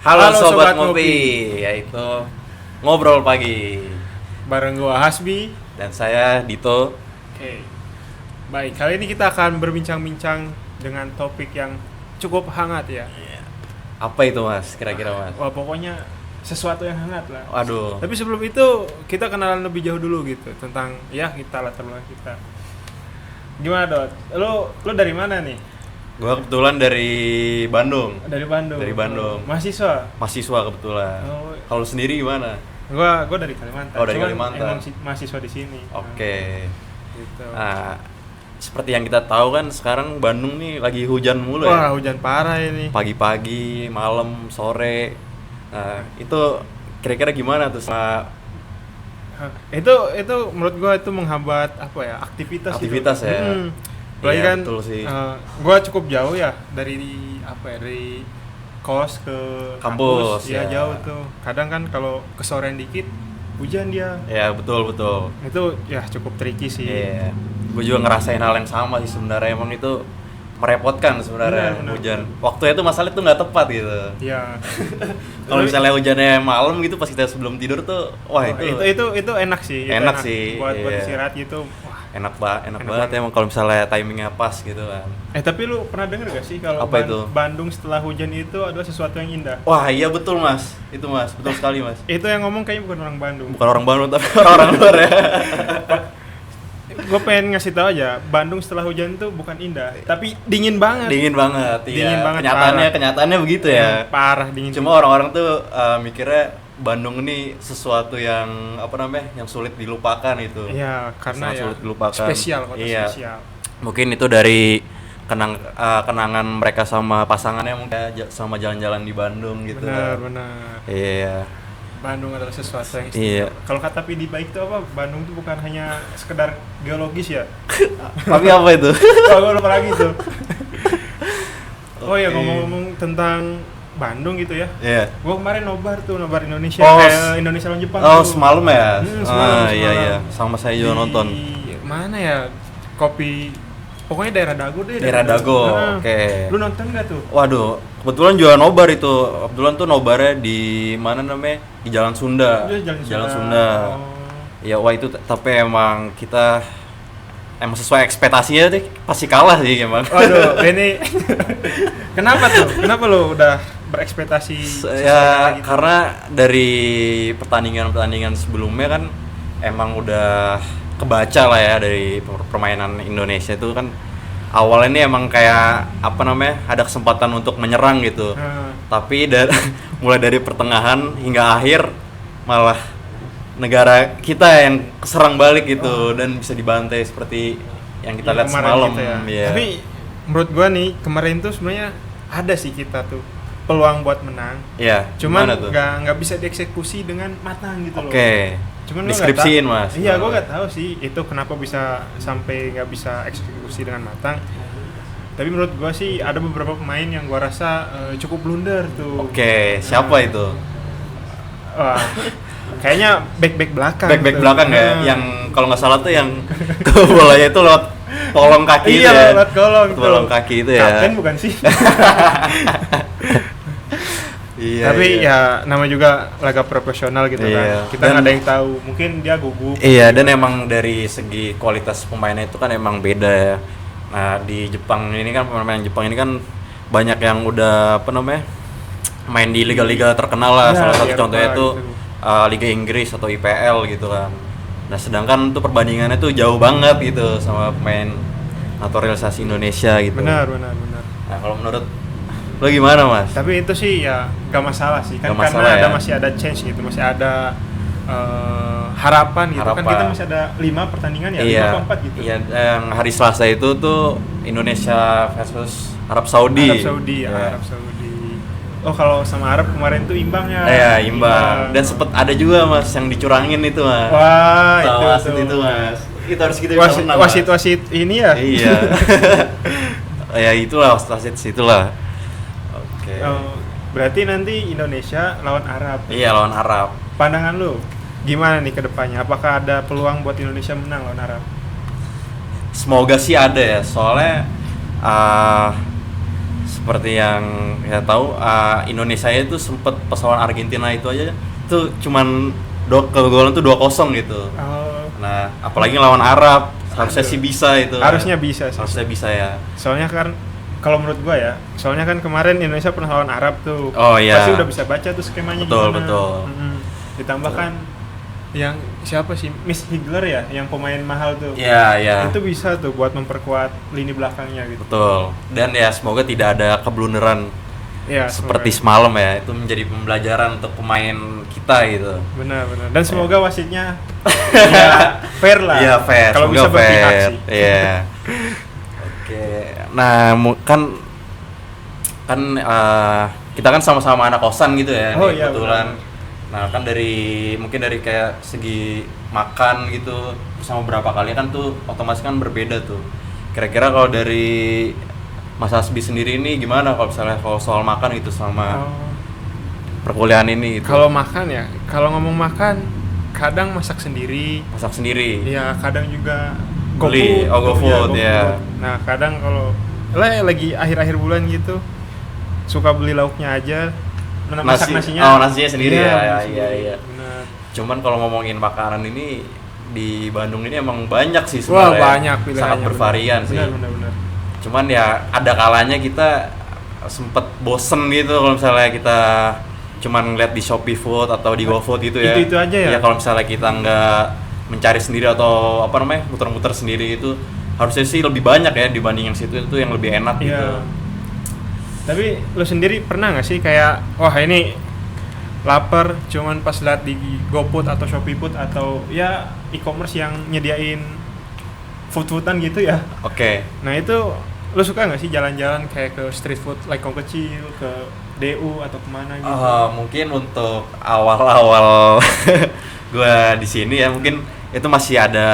Halo Sobat Ngopi, yaitu Ngobrol Pagi. Bareng gua Hasbi. Dan saya Dito. Oke. Baik, kali ini kita akan berbincang-bincang dengan topik yang cukup hangat ya. Apa itu Mas, kira-kira Mas? Wah, pokoknya sesuatu yang hangat lah. Waduh. Tapi sebelum itu, kita kenalan lebih jauh dulu gitu tentang kita latar belakang kita. Gimana, Dot? Lo dari mana nih? Gua kebetulan dari Bandung. Dari Bandung. Dari Bandung. Mahasiswa. Mahasiswa kebetulan. Oh. Kalau sendiri gimana? Gua dari Kalimantan. Oh, dari Cuman Kalimantan. Emang mahasiswa di sini. Oke. Gitu. Nah, seperti yang kita tahu kan sekarang Bandung nih lagi hujan mulu Wah, ya. hujan parah ini. Pagi-pagi, malam, sore. Nah, itu kira-kira gimana tuh sama Itu menurut gua itu menghambat aktivitas aktivitas gitu. ya? Apalagi Iya, kan betul sih. gua cukup jauh ya dari dari kos ke Kampus, ya ya. jauh tuh. Kadang kan kalau kesorean dikit hujan dia. Ya, betul. Itu ya cukup tricky sih. Iya, gue juga ngerasain hal yang sama sih sebenarnya. Emang itu merepotkan sebenarnya. Benar. Hujan. Waktunya tuh masalah itu nggak tepat gitu. Iya. Kalau misalnya hujannya malam gitu pas kita sebelum tidur tuh, wah itu enak sih. Itu Enak sih, buat iya. istirahat gitu. Wah. enak Enak banget banget. emang kalau misalnya timingnya pas gitu kan. Tapi lu pernah denger gak sih kalau Apa itu? Bandung setelah hujan itu adalah sesuatu yang indah? Wah iya betul Mas, itu Mas, betul sekali Mas. Itu yang ngomong kayaknya bukan orang Bandung. Bukan orang Bandung tapi orang luar ya. Gue pengen ngasih tahu aja, Bandung setelah hujan tuh bukan indah, tapi dingin banget. Dingin banget, iya. Dingin banget, Kenyataannya begitu ya. Parah dingin. Cuma orang-orang tuh mikirnya Bandung ini sesuatu yang yang sulit dilupakan itu. Iya, karena Sangat ya sulit dilupakan. spesial, kota Iya. spesial. Mungkin itu dari kenangan mereka sama pasangannya mungkin sama jalan-jalan di Bandung gitu. Benar. Iya. Bandung adalah sesuatu yang Iya. istimewa. Kalau kata Pidi Baik itu apa? Bandung itu bukan hanya sekedar geologis ya. Tapi apa itu? Oh, gue lupa lagi tuh. Oh ya, Oke. ngomong-ngomong tentang Bandung gitu ya. Iya. Gue kemarin nobar Indonesia. Oh, Indonesia lawan Jepang Oh, tuh. semalam ya? Semalam. Iya. Sama saya juga nonton. Mana ya? Kopi. Pokoknya daerah Dago deh. Daerah Dago. Nah, Oke. Lu nonton nggak tuh? Waduh, kebetulan juga nobar itu. Kebetulan tuh nobarnya di mana namanya? Di Jalan Sunda. Iya, Jalan Sunda. Oh. Ya, wah itu tapi emang kita sesuai ekspektasinya deh pasti kalah sih emang. Waduh, ini kenapa tuh? Kenapa lu udah berekspektasi Ya gitu? karena dari pertandingan sebelumnya kan emang udah kebaca lah ya dari permainan Indonesia itu kan awalnya ini emang kayak ada kesempatan untuk menyerang gitu. Tapi mulai dari pertengahan hingga akhir malah negara kita yang serang balik gitu dan bisa dibantai seperti yang kita lihat Kemarin semalam. gitu ya. Iya. Tapi menurut gua nih kemarin tuh sebenarnya ada sih kita tuh peluang buat menang. Iya. Cuman gimana tuh? nggak bisa dieksekusi dengan matang gitu loh. Oke. Cuman gua nggak Deskripsiin tahu- Mas. Iya, gua nggak tahu sih itu kenapa bisa sampai nggak bisa eksekusi dengan matang. Tapi menurut gua sih ada beberapa pemain yang gua rasa cukup blunder tuh. Oke, siapa itu? Wah, kayaknya back belakang. Back tuh. belakang ya, Nah. yang kalau nggak salah tuh yang ke bolanya itu lewat kolong kaki itu Iya, ya. lewat kolong tuh. Kolong kaki itu ya. Kapten bukan sih? Iya. Tapi iya. ya nama juga laga profesional gitu Iya. kan. Kita Dan- nggak ada yang tahu. Mungkin dia gugup. Iya, dan emang dari segi kualitas pemainnya itu kan emang beda ya. Nah, di Jepang ini kan pemain Jepang ini kan banyak yang udah main di liga-liga terkenal lah. Ya, Salah satu di contohnya Eropa itu gitu. Liga Inggris atau IPL gitu kan. Nah, sedangkan tuh perbandingannya tuh jauh banget gitu sama pemain naturalisasi Indonesia gitu. Benar. Nah, kalau menurut lo gimana, Mas? Tapi itu sih ya gak masalah sih kan, Gak masalah karena ya. masih ada chance gitu, masih ada harapan gitu kan. Harapan. Kita masih ada 5 pertandingan ya, 5 atau 4 gitu. Iya, yang hari Selasa itu tuh Indonesia versus Arab Saudi. Arab Saudi. Oh, kalau sama Arab kemarin tuh imbangnya. Iya, imbang. Dan sempet ada juga Mas yang dicurangin itu Mas. Wah, Tahu itu wasit itu Mas. Itu harus kita bisa menang, Mas. wasit ini ya. Iya. Ya itulah wasit situlah. Oke. Oh, berarti nanti Indonesia lawan Arab. Iya, lawan Arab. Pandangan lu gimana nih ke depannya? Apakah ada peluang buat Indonesia menang lawan Arab? Semoga sih ada ya, soalnya seperti yang kita tahu, Indonesia itu sempet pas lawan Argentina itu aja tuh cuman kegolong tuh 2-0 gitu. Oh, Nah, apalagi lawan Arab, harusnya sih bisa itu. harusnya bisa sih. Harusnya bisa ya. Soalnya kan kalau menurut gua ya, soalnya kan kemarin Indonesia pernah lawan Arab tuh. Oh, iya. Pasti udah bisa baca tuh skemanya Betul, gimana. betul. Ditambahkan yang siapa sih? Miss Higler ya, yang pemain mahal tuh. Iya, iya. Itu bisa tuh buat memperkuat lini belakangnya gitu. Betul. Dan ya semoga tidak ada keblunderan Iya, seperti semoga. semalam ya. Itu menjadi pembelajaran untuk pemain kita gitu. Benar. Dan semoga wasitnya ya fair lah. Iya, fair. Kalau Semoga bisa berpihak fair. sih. Iya. Oke. Nah, kan kita kan sama-sama anak kosan gitu ya. Oh, nih, iya, kebetulan. benar. Nah, kan mungkin dari kayak segi makan gitu sama berapa kali kan tuh otomatis kan berbeda tuh. Kira-kira kalau dari Mas Asbi sendiri ini gimana kalau misalnya kalau soal makan gitu sama Oh. perkuliahan ini gitu? Kalau makan ya, kalau ngomong makan, kadang masak sendiri. Masak sendiri. Ya kadang juga Beli, GoFood, ya. Nah kadang kalau lagi akhir-akhir bulan gitu suka beli lauknya aja, masak nasinya. Oh, nasinya sendiri ya. sendiri. Iya. Benar. Cuman kalau ngomongin makanan ini di Bandung ini emang banyak sih Wah sebenarnya. banyak pilihannya. Sangat bervarian sih. Benar. Cuman ya ada kalanya kita sempet bosen gitu kalau misalnya kita cuman ngeliat di Shopee Food atau di GoFood gitu ya. Itu aja ya? Ya kalau misalnya kita nggak mencari sendiri atau muter-muter sendiri itu harusnya sih lebih banyak ya dibanding yang situ itu yang lebih enak gitu. Iya. Tapi lo sendiri pernah nggak sih kayak wah ini lapar cuman pas lihat di GoFood atau Shopee Food atau ya e-commerce yang nyediain food-foodan gitu ya? Oke. Nah itu lo suka nggak sih jalan-jalan kayak ke street food Laikong Kecil, ke DU atau kemana gitu? Mungkin untuk awal-awal gue di sini ya mungkin itu masih ada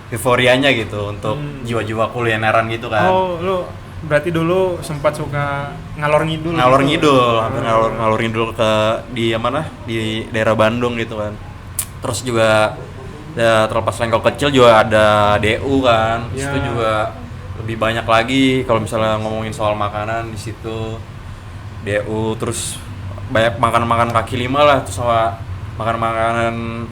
euforianya gitu untuk jiwa-jiwa kulineran gitu kan. Oh lo berarti dulu sempat suka ngalor ngidul? Ngalor gitu? ngidul, hampir ngalor ngidul ke di mana di daerah Bandung gitu kan. Terus juga ya, terlepas Lengkong Kecil juga ada DU kan. Di Ya. situ juga lebih banyak lagi kalau misalnya ngomongin soal makanan di situ. DU terus banyak makanan-makanan kaki lima lah terus sama makanan-makanan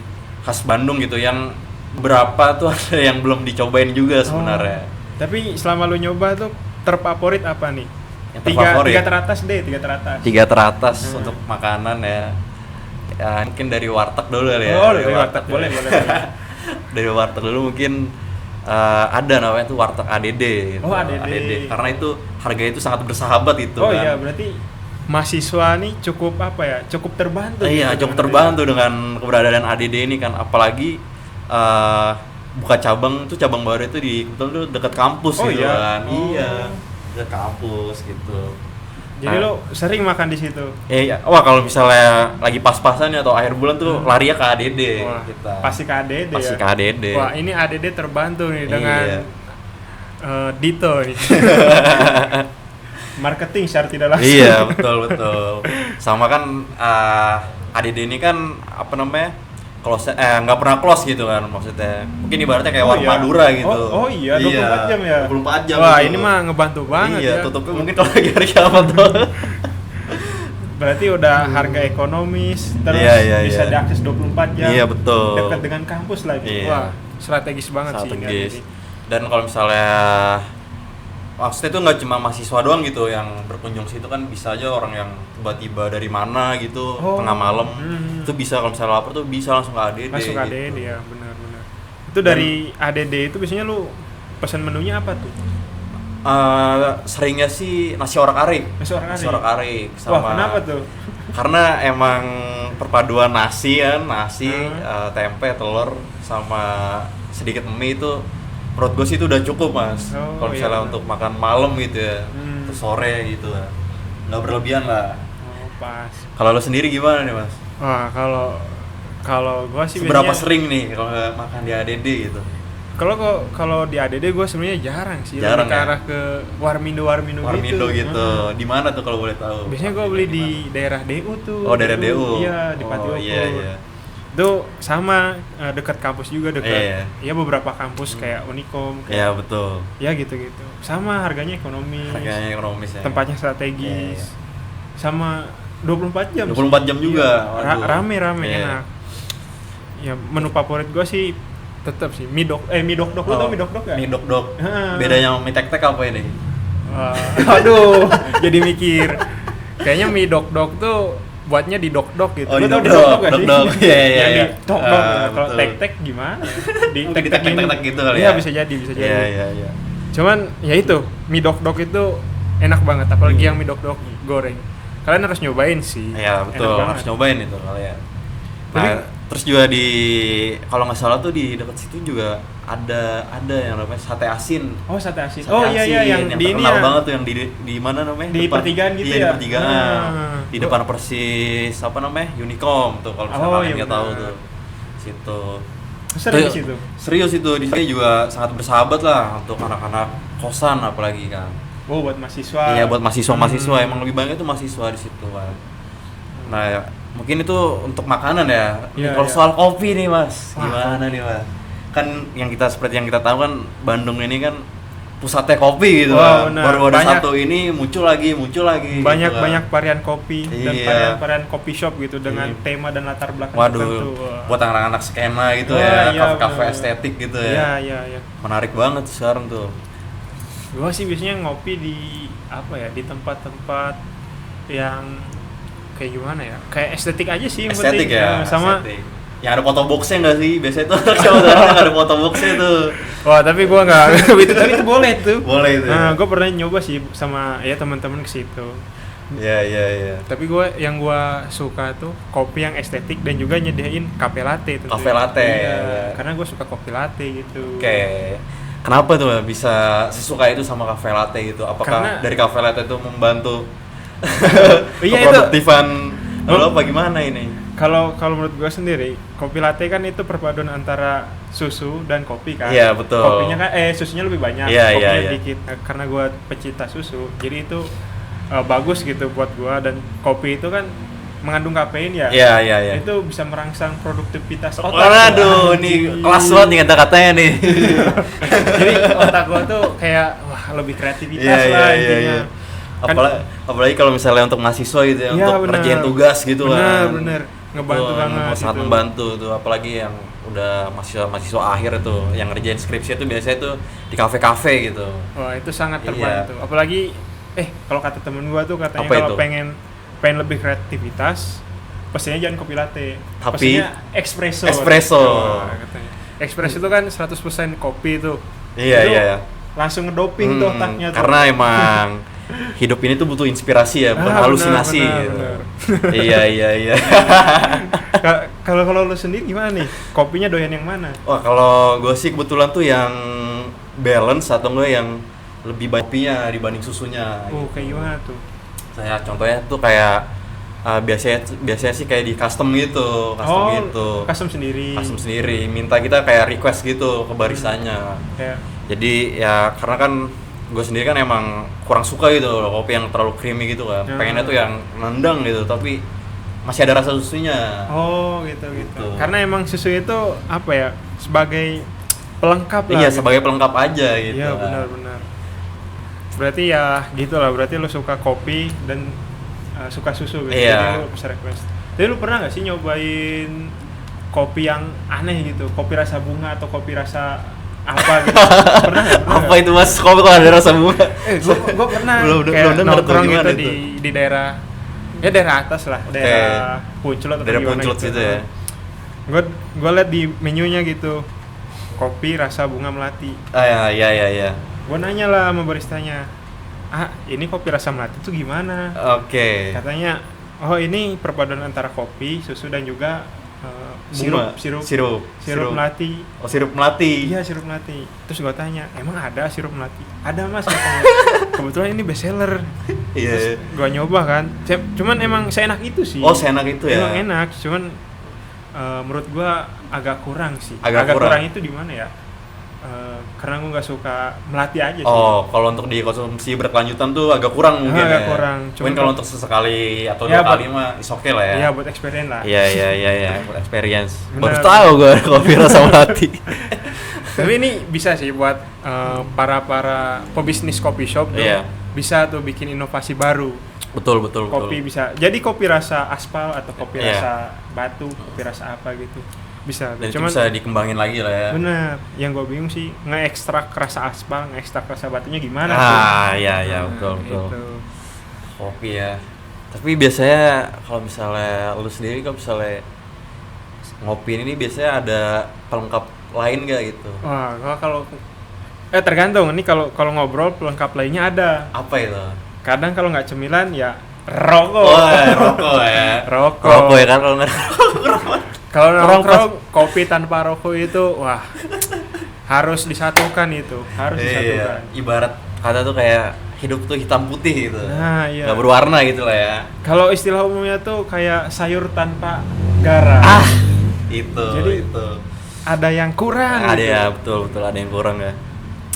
khas Bandung gitu yang berapa tuh ada yang belum dicobain juga sebenarnya. Tapi selama lu nyoba tuh terfavorit apa nih? Yang terfavorit? Tiga teratas deh, tiga teratas. Tiga teratas untuk makanan ya. Ya mungkin dari warteg dulu kali ya. Oh, dari warteg. Boleh. Dari warteg dulu mungkin ada namanya tuh warteg ADD gitu. Oh, ADD. Karena itu harganya itu sangat bersahabat itu Oh kan. iya, berarti mahasiswa nih cukup apa ya? Cukup terbantu. Iya, gitu cukup dengan terbantu dengan keberadaan ADD ini kan, apalagi buka cabang tuh cabang baru itu di kebetulan tuh dekat kampus Oh, gitu iya? kan. Oh. Iya, dekat kampus gitu. Jadi lo sering makan di situ. Iya, wah kalau misalnya lagi pas-pasan ya atau akhir bulan tuh lari ke ADD Wah, kita. pasti ke ADD Pasti ya. ke ADD. Wah, ini ADD terbantu nih dengan Iya. Dito nih. Marketing secara tidak langsung. Iya, betul. Sama kan ADD ini kan apa namanya? Close nggak pernah close gitu kan maksudnya. Mungkin ibaratnya kayak warung iya. Madura gitu. Oh iya, 24 jam ya. 24 jam. Wah, gitu. ini mah ngebantu banget iya, ya. tutupnya mungkin kalau lagi hari kiamat tuh. Berarti udah harga ekonomis, terus Iya, bisa iya. diakses 24 jam. Iya, betul. Dekat dengan kampus lagi. Iya. Wah, strategis banget sih ini. Strategis. ADD. Dan kalau misalnya maksudnya itu nggak cuma mahasiswa doang gitu yang berkunjung situ kan bisa aja orang yang tiba-tiba dari mana gitu Oh. tengah malam Hmm. itu bisa kalau misalnya lapar tuh bisa langsung ke ADD Masuk gitu. ADD ya, benar. Itu dari ADD itu biasanya lu pesan menunya apa tuh? Seringnya sih nasi orak-arik. Nasi orak-arik. Sama Wah, kenapa tuh? karena emang perpaduan nasi kan, Hmm. tempe, telur sama sedikit mie itu menurut gue sih itu udah cukup mas. Oh, Kalau iya, misalnya benar. untuk makan malam gitu ya, Hmm. terus sore gitu lah, nggak berlebihan lah. Oh, pas. Kalau lo sendiri gimana nih mas? Wah, kalau gua sih Seberapa biasanya- sering nih kalau nggak makan di ADD gitu? Kalau di ADD gue sebenarnya jarang sih, Jarang lebih ke ya? arah ke warmindo Warmindo gitu. Hmm. Di mana tuh kalau boleh tahu? Biasanya gue beli di daerah DU tuh. Oh, daerah DU. Iya, di Patio. Oh, iya. Itu sama dekat kampus juga dekat. Iya. Ya beberapa kampus kayak Unicom. Iya betul. Ya gitu-gitu. Sama harganya ekonomis. Harganya ekonomis ya. Tempatnya strategis. Iya. Sama 24 jam. 24 jam juga. Iya. Waduh. Rame-rame Iya. enak. Ya menu favorit gue sih tetap sih mie dok dok. Lu tau mie dok gak? Mie dok. Heeh. Bedanya sama mie tek-tek apa ini? Aduh, jadi mikir. Kayaknya mie dok tuh buatnya di dok gitu. Oh, Lu di tau di dok-dok, dok gak sih? dok-dok. Iya, iya, Yang di iya. dok. Kalau Betul. tek gimana? Di Di tek-tek gitu kali Iya, ya? bisa jadi. Iya. Cuman ya itu, mie dok itu enak banget apalagi yang mie dok goreng. Kalian harus nyobain sih. Iya Enak betul, banget. harus nyobain itu kalian. Nah, Tapi- terus juga di kalau nggak salah tuh di dekat situ juga ada yang namanya sate asin. Oh, sate asin. Sate Oh iya asin, yang di ini terkenal ya. banget tuh yang di mana namanya? Di pertigaan gitu iya, ya? Di pertigaan. Ah. Di depan persis apa namanya? Unicom tuh kalau misalnya Oh, kalian iya nggak tahu benar. tuh. Situ. Sering di Itu- situ. Serius itu di sini juga sangat bersahabat lah untuk anak-anak kosan apalagi kan. Oh, buat mahasiswa. Iya buat mahasiswa emang lebih banyak itu mahasiswa di situ kan. Nah ya, mungkin itu untuk makanan ya. Iya, Kalau iya. soal kopi nih mas, Wah, gimana nih mas? Kan seperti yang kita tahu kan Bandung ini kan pusatnya kopi gitu Wah, kan. benar. Baru ada Banyak- satu ini muncul lagi banyak gitu kan. varian kopi dan Iya. varian kopi shop gitu dengan Iya. tema dan latar belakang Waduh, tertentu. Wah. buat anak-anak skena gitu Wah, ya, iya, kafe-kafe benar. estetik gitu Iya. ya. Menarik banget sekarang tuh. Gua sih biasanya ngopi di apa ya, di tempat-tempat yang kayak gimana ya, kayak estetik aja sih yang Estetik penting. ya, Sama estetik. Yang ada foto boxnya nggak sih? Biasanya tuh siapa tahu yang ada foto boxnya tuh. wah tapi gua nggak tapi itu boleh tuh. Boleh itu. Nah, Ya. gua pernah nyoba sih sama ya teman-teman ke situ. Iya. Tapi yang gua suka tuh kopi yang estetik dan juga nyediain cafe latte tentunya. Cafe latte, Iya, ya. karena gua suka kopi latte gitu. Oke. Kenapa tuh bisa sesuka itu sama cafe latte gitu? Apakah Karena- dari cafe latte itu membantu Iya, itu. keproduktifan lo apa gimana ini? Kalau menurut gue sendiri, kopi latte kan itu perpaduan antara susu dan kopi kan. Iya, betul. Kopinya kan susunya lebih banyak, Iya, kopinya iya. dikit. Karena gue pecinta susu, jadi itu bagus gitu buat gue. Dan kopi itu kan mengandung kafein ya. Iya. Itu bisa merangsang produktivitas otak. Waduh, Anjing. nih kelas banget nih kata-katanya nih. Jadi otak gue tuh kayak wah lebih kreativitas lah intinya. Kan- Apalagi kalau misalnya untuk mahasiswa gitu ya, Iya, untuk bener. ngerjain tugas gitu kan. Bener. Ngebantu Itu banget sangat gitu. membantu tuh, apalagi yang udah mahasiswa akhir itu yang ngerjain skripsi itu biasanya tuh di kafe-kafe gitu. Wah itu sangat Iya. terbantu. Apalagi kalau kata temen gua tuh katanya Apa kalau itu? pengen lebih kreativitas, pesennya jangan kopi latte. Tapi pesennya espresso. espresso. Wah, katanya. Espresso itu kan 100% kopi tuh. Iya, Itu iya. Langsung ngedoping tuh otaknya tuh. Karena emang hidup ini tuh butuh inspirasi ya, bukan Ah, halusinasi benar, gitu. benar. Iya. Kalau lu sendiri gimana nih? Kopinya doyan yang mana? Wah, kalau gue sih kebetulan tuh yang balance atau enggak yang lebih banyak kopinya dibanding susunya. Oh, kayak gimana tuh? Saya contohnya tuh kayak biasanya sih kayak di custom gitu, Custom sendiri. Custom sendiri, minta kita kayak request gitu ke barisannya. Kayak Jadi ya karena kan gue sendiri kan emang kurang suka gitu loh kopi yang terlalu creamy gitu kan. Pengennya tuh yang nendang gitu, tapi masih ada rasa susunya. oh gitu. Gitu. Karena emang susu itu apa ya? Sebagai pelengkap lah. Iya, gitu. sebagai pelengkap aja gitu. Iya benar. Berarti ya gitulah, berarti lu suka kopi dan suka susu gitu. Iya. Jadi lu bisa request. Tapi lu pernah nggak sih nyobain kopi yang aneh gitu? Kopi rasa bunga atau kopi rasa apa gitu? Pernah nggak? Apa itu mas? Kopi kok ada rasa bunga? Gua pernah Belum kayak denger tuh, nongkrong gimana gitu itu? di daerah atas lah, daerah Punculot atau Daerah gimana Punculot gitu ya. Gue liat di menunya gitu, kopi rasa bunga melati. Iya. Gue nanya lah sama baristanya, ini kopi rasa melati tuh gimana? Oke. Katanya, oh ini perpaduan antara kopi, susu dan juga Bunga. sirup melati. Oh, sirup melati. Iya sirup melati. Terus gue tanya, emang ada sirup melati? Ada mas, katanya. Kebetulan ini best seller. Iya. Terus gue nyoba kan, cuman emang seenak itu sih. Oh, seenak itu ya. Emang enak, cuman menurut gue agak kurang sih. Agak kurang. Itu di mana ya? karena gue nggak suka melatih aja sih. Oh, kalau untuk dikonsumsi berkelanjutan tuh agak kurang mungkin agak ya. kurang. Mungkin kalau untuk sesekali atau Ya, 2 kali mah is okay lah ya. Iya, buat experience lah. Iya, buat experience. Benar. Baru tahu gue kopi rasa melati. Tapi ini bisa sih buat para pebisnis coffee shop tuh. Iya. Bisa tuh bikin inovasi baru. Betul. Kopi bisa. Jadi kopi rasa aspal atau kopi Iya. rasa batu, kopi rasa apa gitu. Bisa. Dan itu Cuman bisa dikembangin lagi lah ya. bener. Yang gue bingung sih nge-ekstrak rasa aspal, nge-ekstrak rasa batunya gimana Iya, betul. Gitu. Kopi ya. Tapi biasanya kalau misalnya lu sendiri kalau misalnya ngopi ini biasanya ada pelengkap lain gak gitu? Wah, kalau tergantung. Ini kalau ngobrol pelengkap lainnya ada. Apa itu? Kadang kalau nggak cemilan ya rokok. Rokok ya. Rokok ya kan kalau nggak Kalau Orang nongkrong kopi tanpa rokok itu wah harus disatukan itu, harus disatukan. Ibarat kata tuh kayak hidup tuh hitam putih gitu. Nah, iya. Nggak berwarna gitu lah ya. Kalau istilah umumnya tuh kayak sayur tanpa garam. Jadi itu. Ada yang kurang. Ada gitu. ya, betul ada yang kurang ya.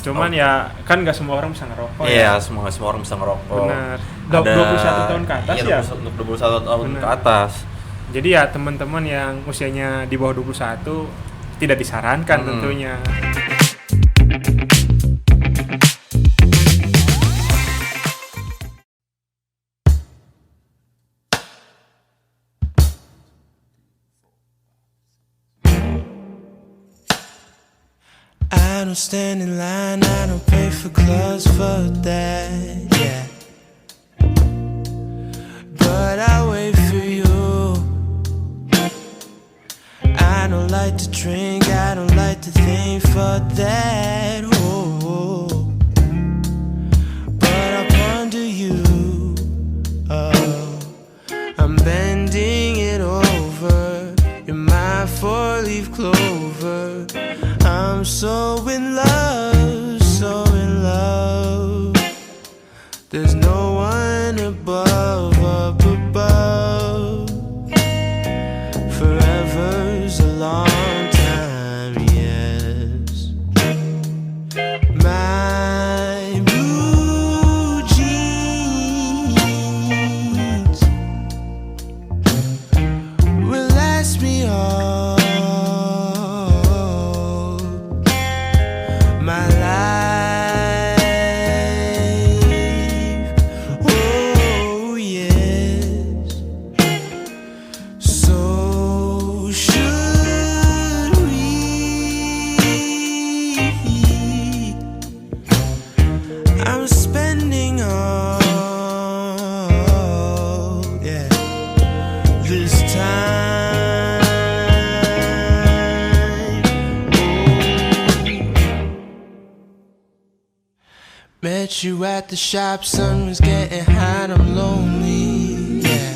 Cuman ya kan nggak semua orang bisa ngerokok Iya, ya. semua orang bisa ngerokok. Benar. 21 tahun ke atas iya, ya. Untuk 21 tahun Benar. ke atas. Jadi ya teman-teman yang usianya di bawah 21 tidak disarankan tentunya. I don't stand in line, I don't pay for clubs for that, yeah. But I wait for you. I don't like to drink, I don't like to think for that, oh. But I ponder you, oh. I'm bending it over. You're my 4-leaf clover. I'm so in love, so in love. There's no one above, up above. Forever's a long time, yes. My blue jeans will last me all my life. Oh yes. So should we? I'm spending all, yeah, this time. Met you at the shop, sun was getting hot, I'm lonely, yeah.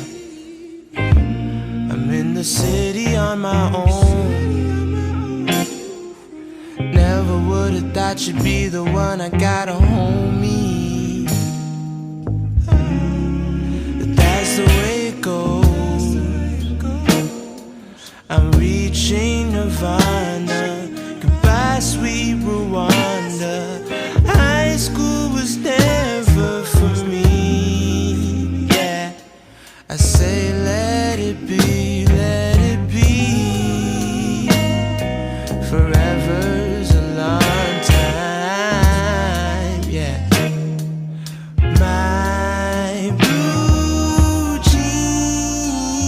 I'm in the city on my own. Never would've thought you'd be the one, I got a homie. But that's the way it goes. I'm reaching Nirvana. Goodbye, sweet Rwanda. High school was never for me. Yeah, I say let it be, let it be. Forever's a long time. Yeah, my blue jeans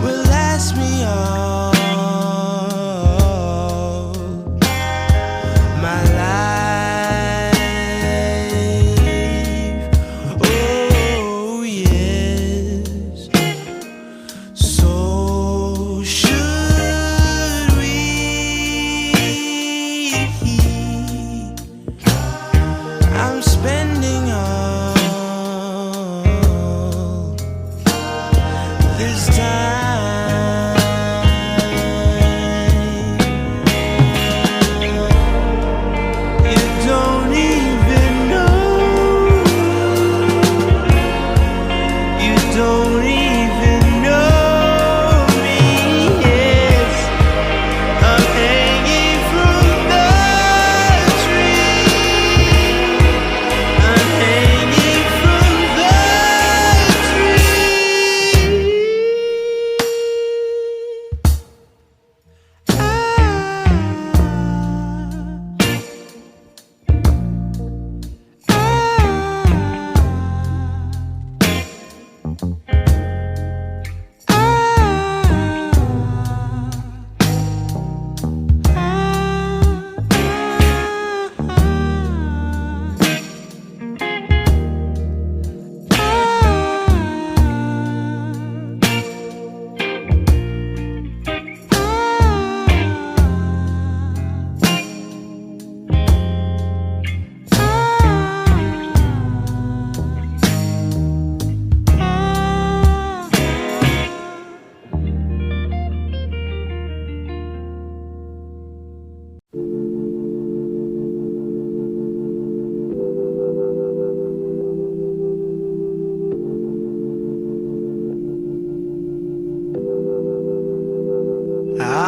will last me all my life. Oh yes. So should we? I'm spending all this time. You don't even know. You don't even know me. Yes,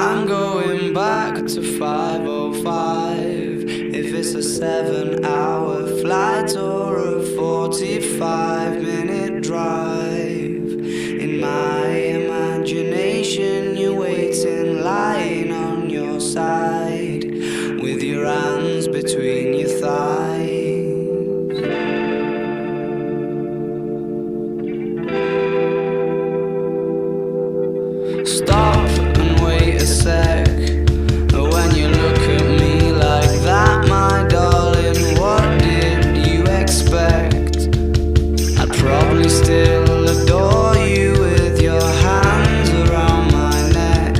I'm going back to 5:05. If it's a 7-hour flight or a 45-minute drive, in my imagination you're waiting, lying on your side, with your hands between your thighs. Stop and wait a sec. When you look at me like that, my darling, what did you expect? I'd probably still adore you with your hands around my neck,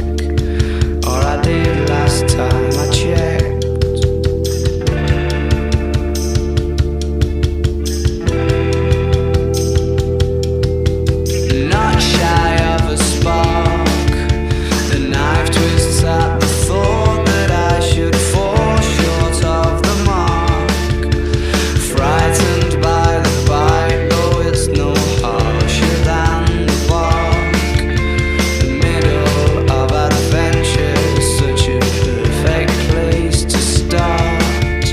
or I did last time I checked. Not shy of a spark. The knife twists at the thought that I should fall short of the mark. Frightened by the bite, though it's no harsher than the bark. The middle of adventure is such a perfect place to start.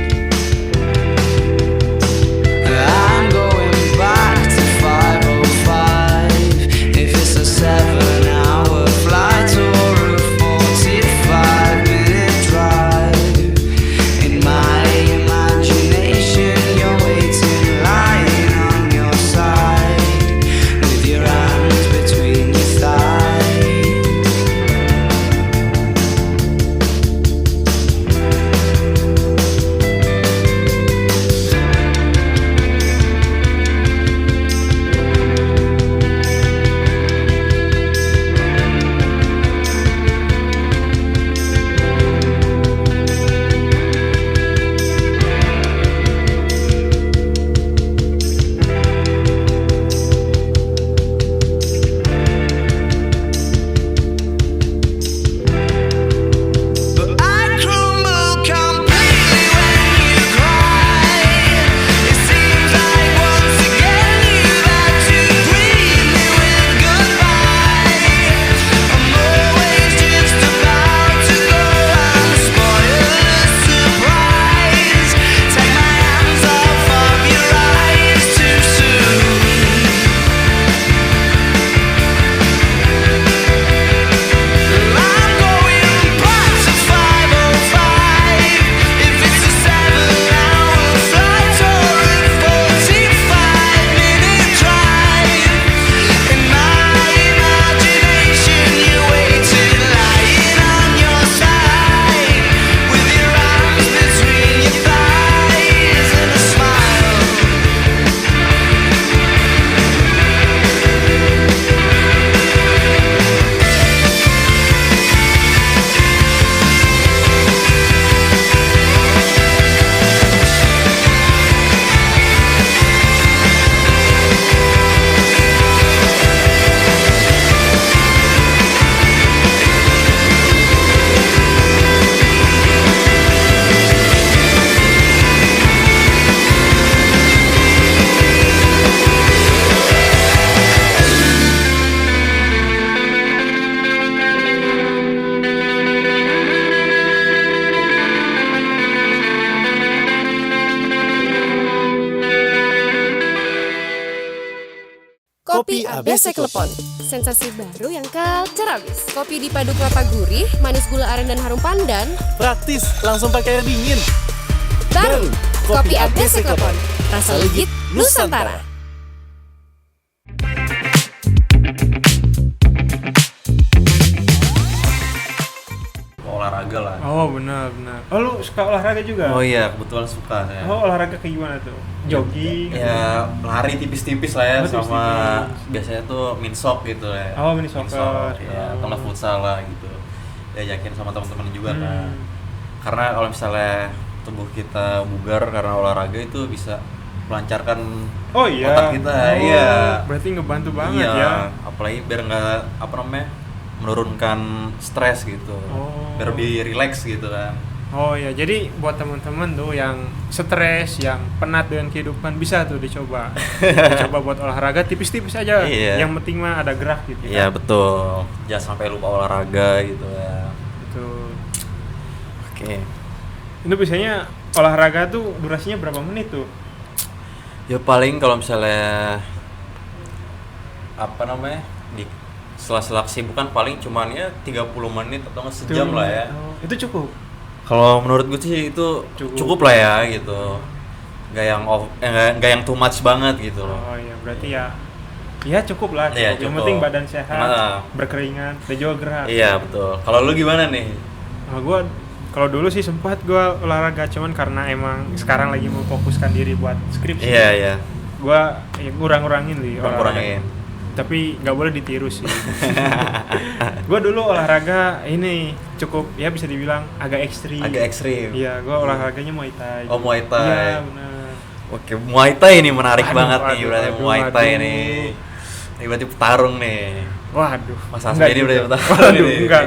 I'm going back to 5:05. If it's a 7-hour flight or a 45-minute drive, in my imagination you're waiting, lying on your side, with your hands between your thighs. But I crumble completely when you cry. It seems like once again you've had to greet me with goodbye. I'm always just about to go and spoil the surprise. Take my hands off of your eyes too soon. I'm going back to 5:05. If it's a 7-hour flight or a 45-minute drive, in my imagination you're waiting, lying on your side, with your arms between your thighs and a smile. Kopi ABC Klepon, sensasi baru yang culture abis. Kopi dipadu kelapa gurih, manis gula aren dan harum pandan. Praktis, langsung pakai air dingin. Baru, Kopi ABC Klepon, rasa legit Nusantara. Olahraga lah. Oh benar. Oh lu suka olahraga juga? Oh iya, kebetulan suka saya. Oh olahraga kayak gimana tuh? Jogging? Ya lari tipis-tipis lah ya, Oh, sama tipis-tipis. biasanya tuh minsok gitu ya. Oh, mini soccer. Ya, atau nggak futsal lah gitu. Diajakin sama teman-teman juga kan. Hmm. Karena kalau misalnya tubuh kita bugar karena olahraga itu bisa melancarkan Oh iya. otak kita. Oh, Iya. berarti ngebantu banget Iya, ya. apalagi biar nggak menurunkan stres gitu. Oh. Biar lebih relax gitu kan. Oh ya, jadi buat teman-teman tuh yang stres, yang penat dengan kehidupan bisa tuh dicoba. Dicoba buat olahraga tipis-tipis aja. Iya. Yang penting mah ada gerak gitu. Iya betul. Jangan sampai lupa olahraga gitu ya. gitu. Oke. Itu biasanya olahraga tuh durasinya berapa menit tuh? Ya paling kalau misalnya apa namanya di sela-sela kesibukan paling cuman ya 30 menit atau nggak sejam lah ya. Oh, itu cukup. Kalau menurut gue sih itu cukup lah ya gitu. Nggak yang too much banget gitu loh. Oh iya, berarti ya cukup lah. Iya, Cukup. Yang cukup. penting badan sehat, Nah. berkeringat, dan juga gerak. Iya betul. Kalau lu gimana nih? Nah, gue kalau dulu sih sempat gue olahraga, cuman karena emang sekarang lagi memfokuskan diri buat skripsi. Iya. Gue ya, ngurangin nih Kurang-kurangin. tapi nggak boleh ditiru sih. Gue dulu olahraga ini cukup ya bisa dibilang agak ekstrim. Agak ekstrim. Iya, gue olahraganya Muay Thai. Oh, Muay Thai. Iya benar. Oke, Muay Thai ini menarik Aduh, banget nih berarti aduh, Muay Thai aduh. nih. Ini berarti petarung nih. Waduh. Mas Hasbi enggak ini juga. berarti petarung Waduh, ini. enggak.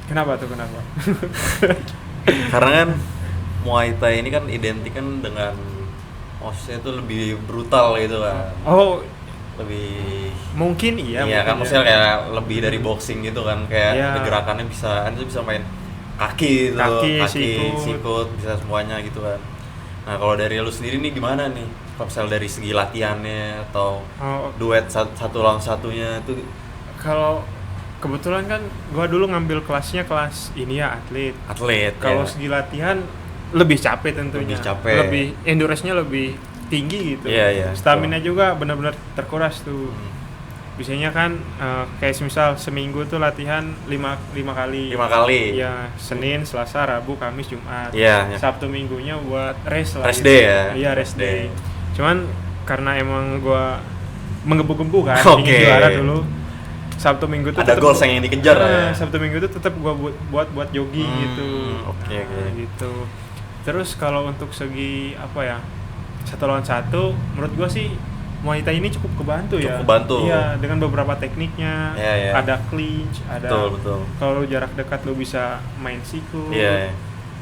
Kenapa tuh kenapa? Karena kan Muay Thai ini kan identik kan dengan maksudnya itu lebih brutal gitu kan. Oh, Lebih mungkin iya. iya kan mungkin maksudnya ya. kayak lebih dari boxing gitu kan kayak Iya. gerakannya bisa itu bisa main kaki gitu, Kaki, sikut bisa semuanya gitu kan. Nah, kalau dari lu sendiri nih gimana nih? Kalau misalnya dari segi latihannya atau Oh, duet satu lawan satunya itu kalau kebetulan kan gua dulu ngambil kelasnya kelas ini ya atlet. Kalau ya. segi latihan lebih capek tentunya. Lebih capek. Lebih endurance-nya lebih tinggi gitu. Iya, Stamina juga benar-benar terkuras tuh. Hmm. Biasanya kan kayak misal seminggu tuh latihan 5 kali. 5 kali. Iya, Senin, Selasa, Rabu, Kamis, Jumat. Iya, iya. Sabtu Minggunya buat rest lah. Rest gitu. day ya? Iya, Rest rest day. day. Cuman karena emang gua menggebu-gebu kan, Oke. ingin juara dulu. Sabtu Minggu tuh Ada tetep goals yang dikejar lah ya. Sabtu Minggu tuh tetap gua buat jogging gitu. Oke. Gitu. Terus kalau untuk segi apa ya? 1 lawan 1 menurut gua sih Muay Thai ini cukup kebantu ya. Cukup kebantu. Iya, dengan beberapa tekniknya. Iya, iya. Ada clinch, ada Betul. kalau jarak dekat lo bisa main siku. Iya.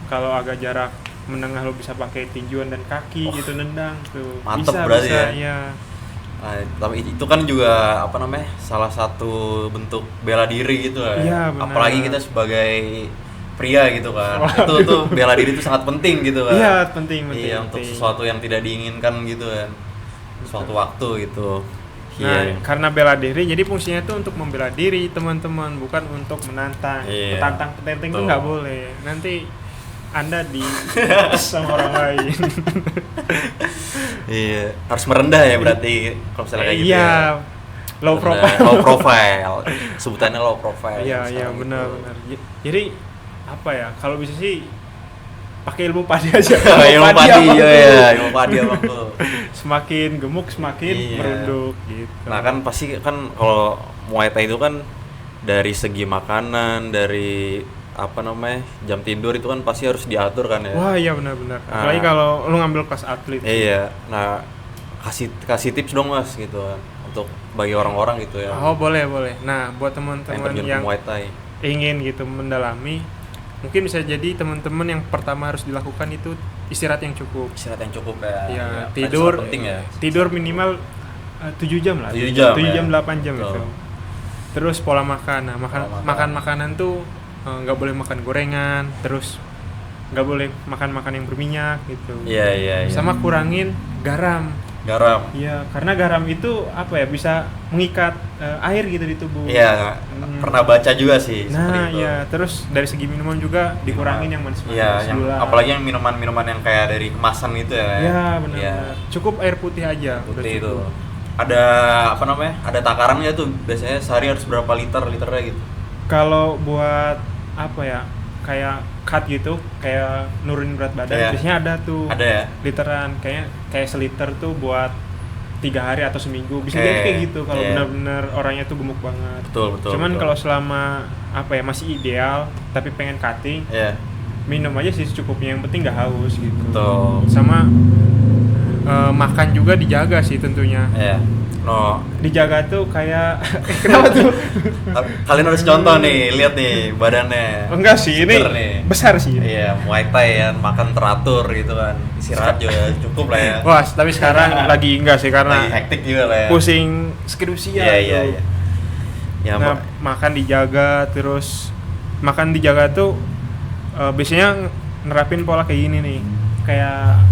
Kalau agak jarak menengah lo bisa pakai tinjuan dan kaki gitu nendang tuh. Mantep bisa, berarti bisa, ya. Iya. Nah, tapi itu kan juga apa namanya? Salah satu bentuk bela diri gitu lah. Iya, benar. Apalagi kita sebagai pria gitu kan. Waduh. Itu tuh bela diri itu sangat penting gitu kan. Iya, penting. Iya, untuk sesuatu yang tidak diinginkan gitu kan. Suatu waktu gitu. Nah, Iya. karena bela diri, jadi fungsinya itu untuk membela diri teman-teman, bukan untuk menantang. Iya. Petantang-petenteng itu Betul. nggak boleh. Nanti Anda di sama orang lain. Iya, harus merendah ya berarti kalau misalnya kayak gitu. Iya, Ya. low Merendah, profile. Low profile. Sebutannya low profile. Iya, iya misalnya benar-benar. gitu. Jadi apa ya? Kalau bisa sih pakai ilmu padi aja. Ilmu padi, abang iya, tuh. iya, ilmu padi abang tuh. Semakin gemuk semakin Iya. merunduk gitu. Nah kan pasti kan kalau Muay Thai itu kan dari segi makanan, dari apa namanya jam tidur itu kan pasti harus diatur kan ya. Wah, iya benar-benar. Ah. Apalagi kalau lu ngambil kelas atlet. Iya. Nah kasih tips dong mas gitu kan untuk bagi orang-orang gitu ya. Oh, boleh. Nah, buat yang teman-teman terjun ke yang Muay Thai. ingin gitu mendalami, mungkin bisa jadi teman-teman yang pertama harus dilakukan itu istirahat yang cukup. Istirahat yang cukup ya. Ya, Iya, tidur sangat penting ya. Tidur minimal 7 jam lah. 7 jam, 7 ya. jam 8 jam Betul. itu. Terus pola makan. Nah, Pola makan. makan makanan tuh nggak boleh makan gorengan, terus nggak boleh makan yang berminyak gitu. Iya. Sama kurangin garam. Garam. Iya, karena garam itu apa ya, bisa mengikat air gitu di tubuh. Iya, pernah baca juga sih. seperti Nah, itu. iya, terus dari segi minuman juga dikurangin yang manis-manis. Iya, yang gula. apalagi yang minuman-minuman yang kayak dari kemasan itu ya. Iya, benar. Iya, Cukup air putih aja. udah putih itu. cukup. Ada apa namanya? Ada takarannya tuh. Biasanya sehari harus berapa liternya gitu. Kalau buat apa ya, kayak cut gitu, kayak nurunin berat badan, Iya. biasanya ada tuh. Ada ya? Literan, kayak seliter tuh buat 3 hari atau seminggu. Bisa Oke, jadi kayak gitu kalau iya. benar-benar orangnya tuh gemuk banget. Betul. Cuman betul. kalau selama apa ya, masih ideal tapi pengen cutting, Iya, minum aja sih secukupnya, yang penting nggak haus gitu. betul. Sama makan juga dijaga sih tentunya. Iya. No, Dijaga tuh kayak kenapa tuh? kalian harus contoh nih, lihat nih badannya. Enggak sih, ini Seger nih. besar sih. Iya, Muay Thai kan, makan teratur gitu kan. Istirahat juga cukup lah ya. Wah, tapi sekarang lagi enggak sih Lagi karena hektik juga lah ya. pusing skripsian Iya. tuh. Ya, Nah, makan dijaga, terus makan dijaga tuh biasanya nerapin pola kayak gini nih. Kayak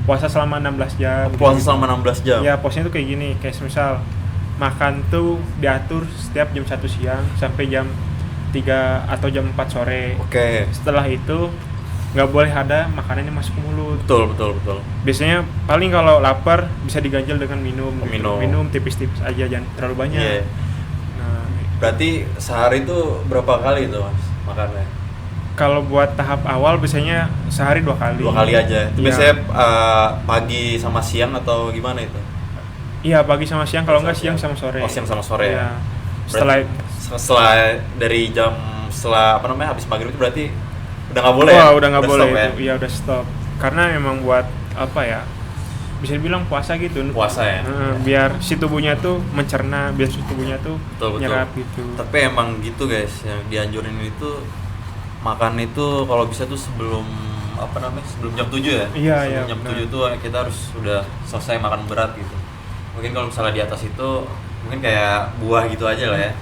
puasa selama 16 jam. puasa gitu. selama 16 jam. Ya, posnya tuh kayak gini, kayak misal makan tuh diatur setiap jam 1 siang sampai jam 3 atau jam 4 sore. Oke. Setelah itu nggak boleh ada makanan yang masuk ke mulut. Betul. Biasanya paling kalau lapar bisa diganjal dengan minum. Minum. Minum tipis-tipis aja, jangan terlalu banyak. Iya. Nah, Berarti sehari itu berapa kali itu Mas makannya? kalau buat tahap awal biasanya sehari 2 kali. 2 kali aja. Itu Iya. biasanya pagi sama siang atau gimana itu? Iya, pagi sama siang, kalau nggak Siang. siang sama sore. Oh, siang sama sore ya. Iya. Setelah Setelah dari jam setelah apa namanya habis maghrib itu berarti udah nggak boleh. Wah, ya? udah nggak boleh stop, ya? itu. Iya, udah stop. Karena emang buat apa ya? Bisa dibilang puasa gitu. Puasa ya? Biar si tubuhnya tuh mencerna, biar si tubuhnya tuh Betul. nyerap gitu. Tapi emang gitu guys, yang dianjurin itu makan itu kalau bisa tuh sebelum apa namanya? Sebelum jam 7 ya? Iya, sebelum iya, jam benar. 7 tuh kita harus sudah selesai makan berat gitu. Mungkin kalau misalnya di atas itu mungkin kayak buah gitu aja lah ya.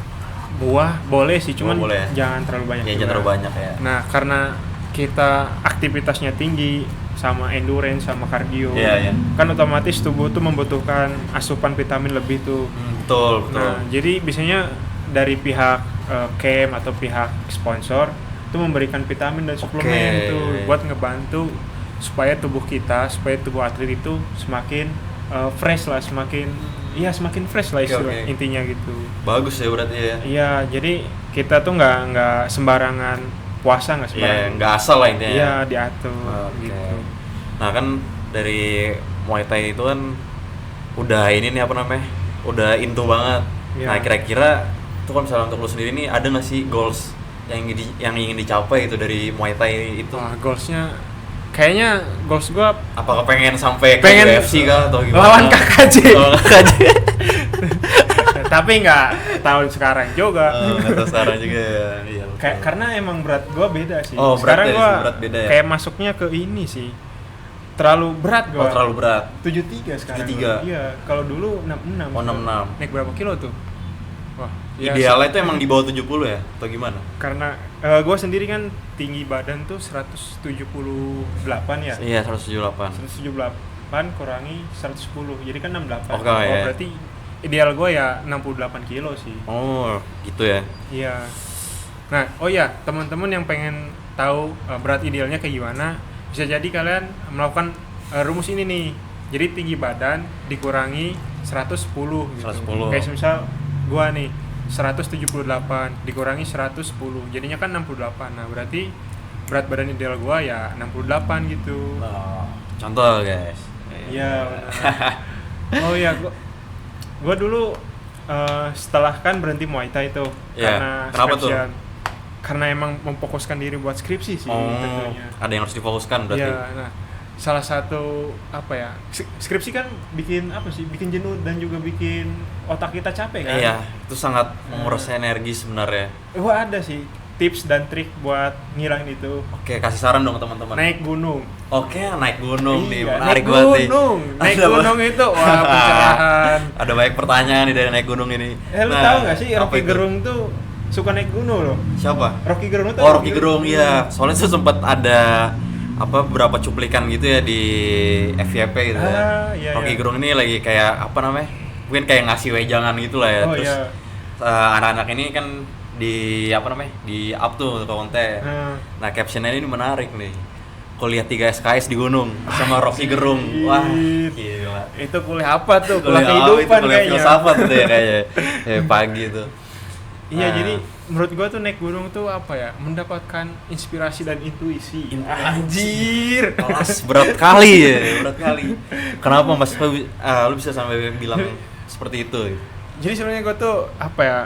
Buah boleh sih, cuman boleh ya? jangan terlalu banyak. Ya juga. jangan terlalu banyak ya. Nah, karena kita aktivitasnya tinggi sama endurance sama kardio, Iya, iya. kan otomatis tubuh tuh membutuhkan asupan vitamin lebih tuh. Betul. Nah, jadi biasanya dari pihak camp atau pihak sponsor itu memberikan vitamin dan suplemen Oke. tuh buat ngebantu supaya tubuh kita, supaya tubuh atlet itu semakin fresh lah, semakin fresh lah Oke, istilah oke. intinya gitu. Bagus ya berarti ya. Iya, jadi kita tuh nggak sembarangan puasa, nggak Iya, sembarangan. nggak asal lah intinya. Iya, diatur Oke. gitu. Nah kan dari Muay Thai itu kan udah ini nih apa namanya, udah into banget. Iya. Nah kira-kira itu kalau misalnya untuk lu sendiri nih ada nggak sih goals yang ingin dicapai itu dari Muay Thai itu? Wah, goalsnya kayaknya goals gua Apakah pengen sampai ke pengen UFC kah atau gimana? lawan KKJ. Lawan KKJ. Tapi nggak tahun sekarang juga. Nggak tahu sekarang juga ya. Iya, betul. Kayak karena emang berat gua beda sih. Oh, berat Sekarang ya, gua berat beda ya? kayak masuknya ke ini sih. Terlalu berat Oh gua. terlalu berat. 73 sekarang. 73. gua. Iya, kalau dulu 66. Oh 66. Naik berapa kilo tuh? Wah, ya, Idealnya itu emang di bawah 70 ya atau gimana? karena gua sendiri kan tinggi badan tuh 178 ya. Iya 178. 178 kurangi 110. Jadi kan 68. Oke, ya. Berarti ideal gua ya 68 kilo sih. Oh gitu ya. Iya. Nah, oh ya, teman-teman yang pengen tahu berat idealnya kayak gimana, bisa jadi kalian melakukan rumus ini nih. Jadi tinggi badan dikurangi 110 gitu. 110. Kayak misal gua nih 178 dikurangi 110, jadinya kan 68. Nah, berarti berat badan ideal gua ya 68 gitu. Nah, contoh guys. Iya, benar. Oh iya, gua dulu setelah kan berhenti Muay Thai tuh Iya, karena kenapa tuh? skripsian. Karena emang memfokuskan diri buat skripsi sih Oh, tentunya. ada yang harus difokuskan berarti. Iya, nah salah satu apa ya, skripsi kan bikin apa sih, bikin jenuh dan juga bikin otak kita capek kan. Iya, itu sangat menguras energi sebenarnya. Wah, ada sih tips dan trik buat ngilangin itu. Oke, kasih saran dong teman-teman. Naik gunung. Oke, naik gunung nih, Iya, menarik naik banget nih. gunung. Naik Ada gunung ba- itu wah pencerahan. Ada banyak pertanyaan nih dari naik gunung ini. Lu Nah, tahu nggak sih apa Rocky itu? Gerung tuh suka naik gunung loh. Siapa? Rocky Gerung tuh. Oh, Rocky Gerung iya. Soalnya tuh sempat ada apa beberapa cuplikan gitu ya di FYP gitu ya. Iya, Rocky iya. Gerung ini lagi kayak apa namanya? Mungkin kayak ngasih wejangan gitu lah ya. Oh, Terus iya. anak-anak ini kan di apa namanya? Di up tuh ke konten. Nah, captionnya ini menarik nih. Kuliah 3 SKS di gunung sama Rocky Gerung. Wah, gila. Itu kuliah apa tuh? Kuliah Kuliah apa itu? kehidupan Kuliah kayaknya. filsafat tuh ya kayaknya. Pagi tuh. Iya, Nah. jadi menurut gua tuh naik gunung tuh apa ya? Mendapatkan inspirasi dan intuisi. Anjir, kelas berat kali ya, berat kali. Kenapa Mas? Lu bisa sampai bilang seperti itu? Jadi sebenarnya gua tuh apa ya?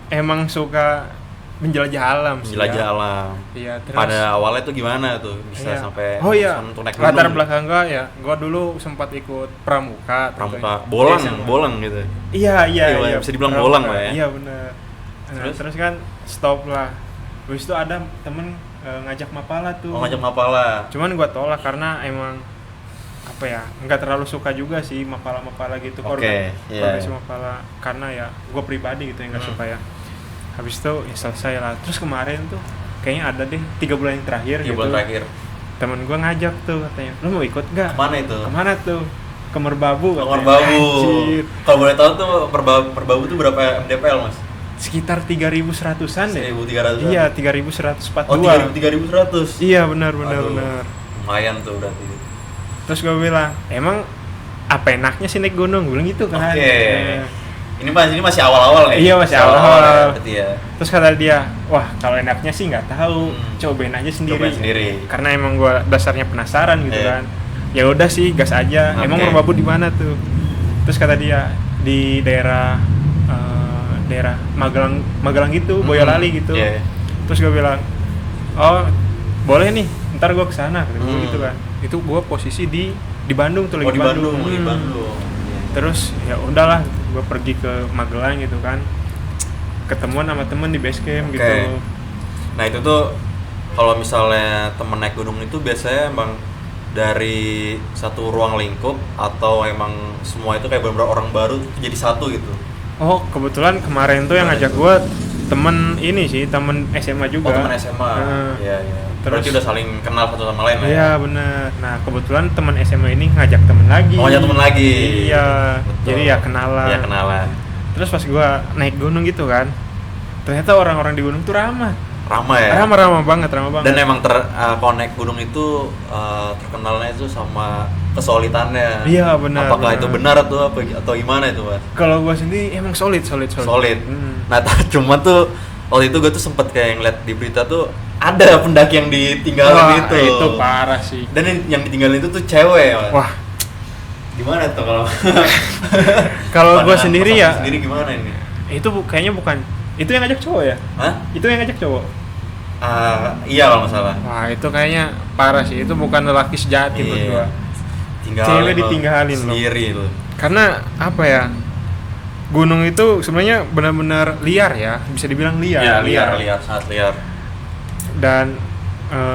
Emang suka menjelajah alam sih. Menjelajah ya. alam. Iya, terus Pada awalnya tuh gimana tuh bisa iya. sampai Oh iya, untuk naik latar gunung? belakang gua ya, gua dulu sempat ikut pramuka. Pramuka, tentunya. bolang gitu. Iya, Iya, iya. bisa dibilang pramuka. bolang lah ya. Iya, benar. Nah, terus kan stop lah. Habis itu ada temen ngajak mapala tuh. Oh, ngajak mapala. Cuman gua tolak karena emang apa ya, nggak terlalu suka juga sih Mapala gitu, Oke, iya. progresi Mapala, karena ya gue pribadi gitu yang nggak suka ya. Habis itu ya selesai lah. Terus kemarin tuh kayaknya ada deh 3 bulan yang terakhir 3 gitu, bulan terakhir. temen gue ngajak tuh, katanya lu mau ikut nggak? Kemana itu? Kemana tuh? Ke Merbabu katanya. Merbabu. Anjir. Kalau boleh tahu tuh Merbabu tuh berapa MDPL mas? Sekitar 3.100-an deh. 1.300. Iya, 3.142. Oh 3.100. Iya, benar. Aduh, lumayan tuh berarti. Terus gue bilang, emang apa enaknya sih naik gunung? Gue bilang gitu kan. Oke. Eh, Ini masih awal-awal nih. Iya, masih awal-awal. ya, berarti ya. Terus kata dia, wah kalau enaknya sih nggak tahu, cobain aja sendiri. Cobain sendiri. Karena emang gue dasarnya penasaran gitu Iya. kan. Ya udah sih, gas aja. Oke. Emang Merbabu di mana tuh? Terus kata dia di daerah Magelang gitu, Boyolali gitu. Iya. Terus gue bilang, oh boleh nih, ntar gue kesana, kata gue gitu kan. Itu gue posisi di Bandung tuh, Oh lagi di Bandung, di Hmm. Bandung. Terus ya udahlah, gue pergi ke Magelang gitu kan, ketemuan sama temen di base camp gitu. Oke. Nah itu tuh kalau misalnya temen naik gunung itu biasanya emang dari satu ruang lingkup atau emang semua itu kayak beberapa orang baru jadi satu gitu. Oh kebetulan kemarin tuh yang ngajak gue temen ini sih, temen SMA juga. Oh teman SMA. Nah, Iya iya. terus- Berarti udah saling kenal satu sama lain lah ya. Iya bener. Nah kebetulan temen SMA ini ngajak temen lagi. Oh ngajak temen lagi. Iya. Betul. Jadi ya kenalan. Iya kenalan. Terus pas gue naik gunung gitu kan, ternyata orang-orang di gunung tuh ramah. Ramah ya. Ramah banget. Dan emang kalau naik gunung itu terkenalnya itu sama kesulitannya. Iya, benar, Apakah benar. itu benar atau gimana itu mas? Kalau gue sendiri emang solid. Solid. Hmm. Nah cuma tuh waktu itu gue tuh sempet kayak ngeliat di berita tuh ada pendaki yang ditinggalin Wah, itu. parah sih. Dan yang ditinggalin itu tuh cewek. Mas. Wah, Gimana tuh kalau? kalau gue Pandangan sendiri Mas ya, Afif sendiri gimana ini? itu kayaknya bukan. Itu yang ngajak cowok ya? Hah? Itu yang ngajak cowok. Iya kalau nggak salah. Wah, itu kayaknya parah sih. Itu bukan lelaki sejati menurut Iya. gua. Tinggalin Cewek loh, ditinggalin loh. sendiri loh. Karena apa ya? Gunung itu sebenarnya benar-benar liar ya, bisa dibilang liar. Iya, liar, sangat liar. Dan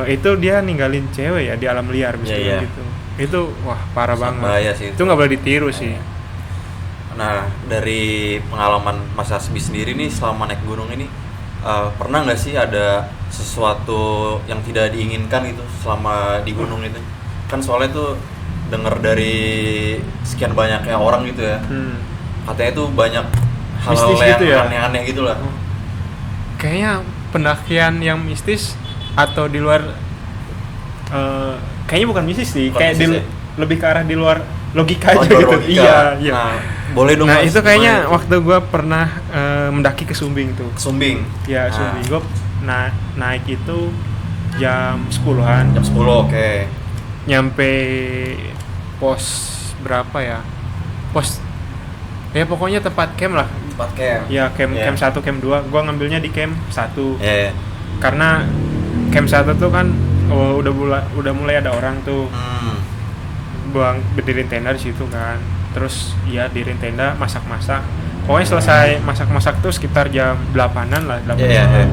itu dia ninggalin cewek ya di alam liar bisa Iya, dibilang iya. gitu. Itu wah parah Sangat banget. bahaya sih Itu nggak boleh ditiru sih. Nah, dari pengalaman Mas Hasbi sendiri nih selama naik gunung ini, pernah nggak sih ada sesuatu yang tidak diinginkan gitu selama di gunung itu? Kan soalnya tuh denger dari sekian banyaknya orang gitu ya, katanya tuh banyak hal-hal Mistis yang gitu ya? aneh-aneh gitu lah. Kayaknya pendakian yang mistis atau di luar kayaknya bukan mistis sih, Bukan kayak mistis ya? lebih ke arah di luar logika Oh, aja di luar gitu. logika. Iya. Nah, boleh dong Nah, Mas, itu kayaknya gimana tuh? waktu gua pernah mendaki ke Sumbing tuh. Sumbing. Ya, Nah, Sumbing gua naik itu jam 10-an. jam 10, oke. Nyampe pos berapa ya? Pos ya pokoknya tempat camp lah. Tempat camp. Ya camp Iya. camp 1, camp 2. Gua ngambilnya di camp 1. Iya. Karena camp 1 tuh kan udah mulai ada orang tuh. Gua berdiriin tenda di situ kan. Terus ya diriin tenda, masak-masak. Pokoknya selesai masak-masak tuh sekitar jam 8-an lah, 8 Iya, iya.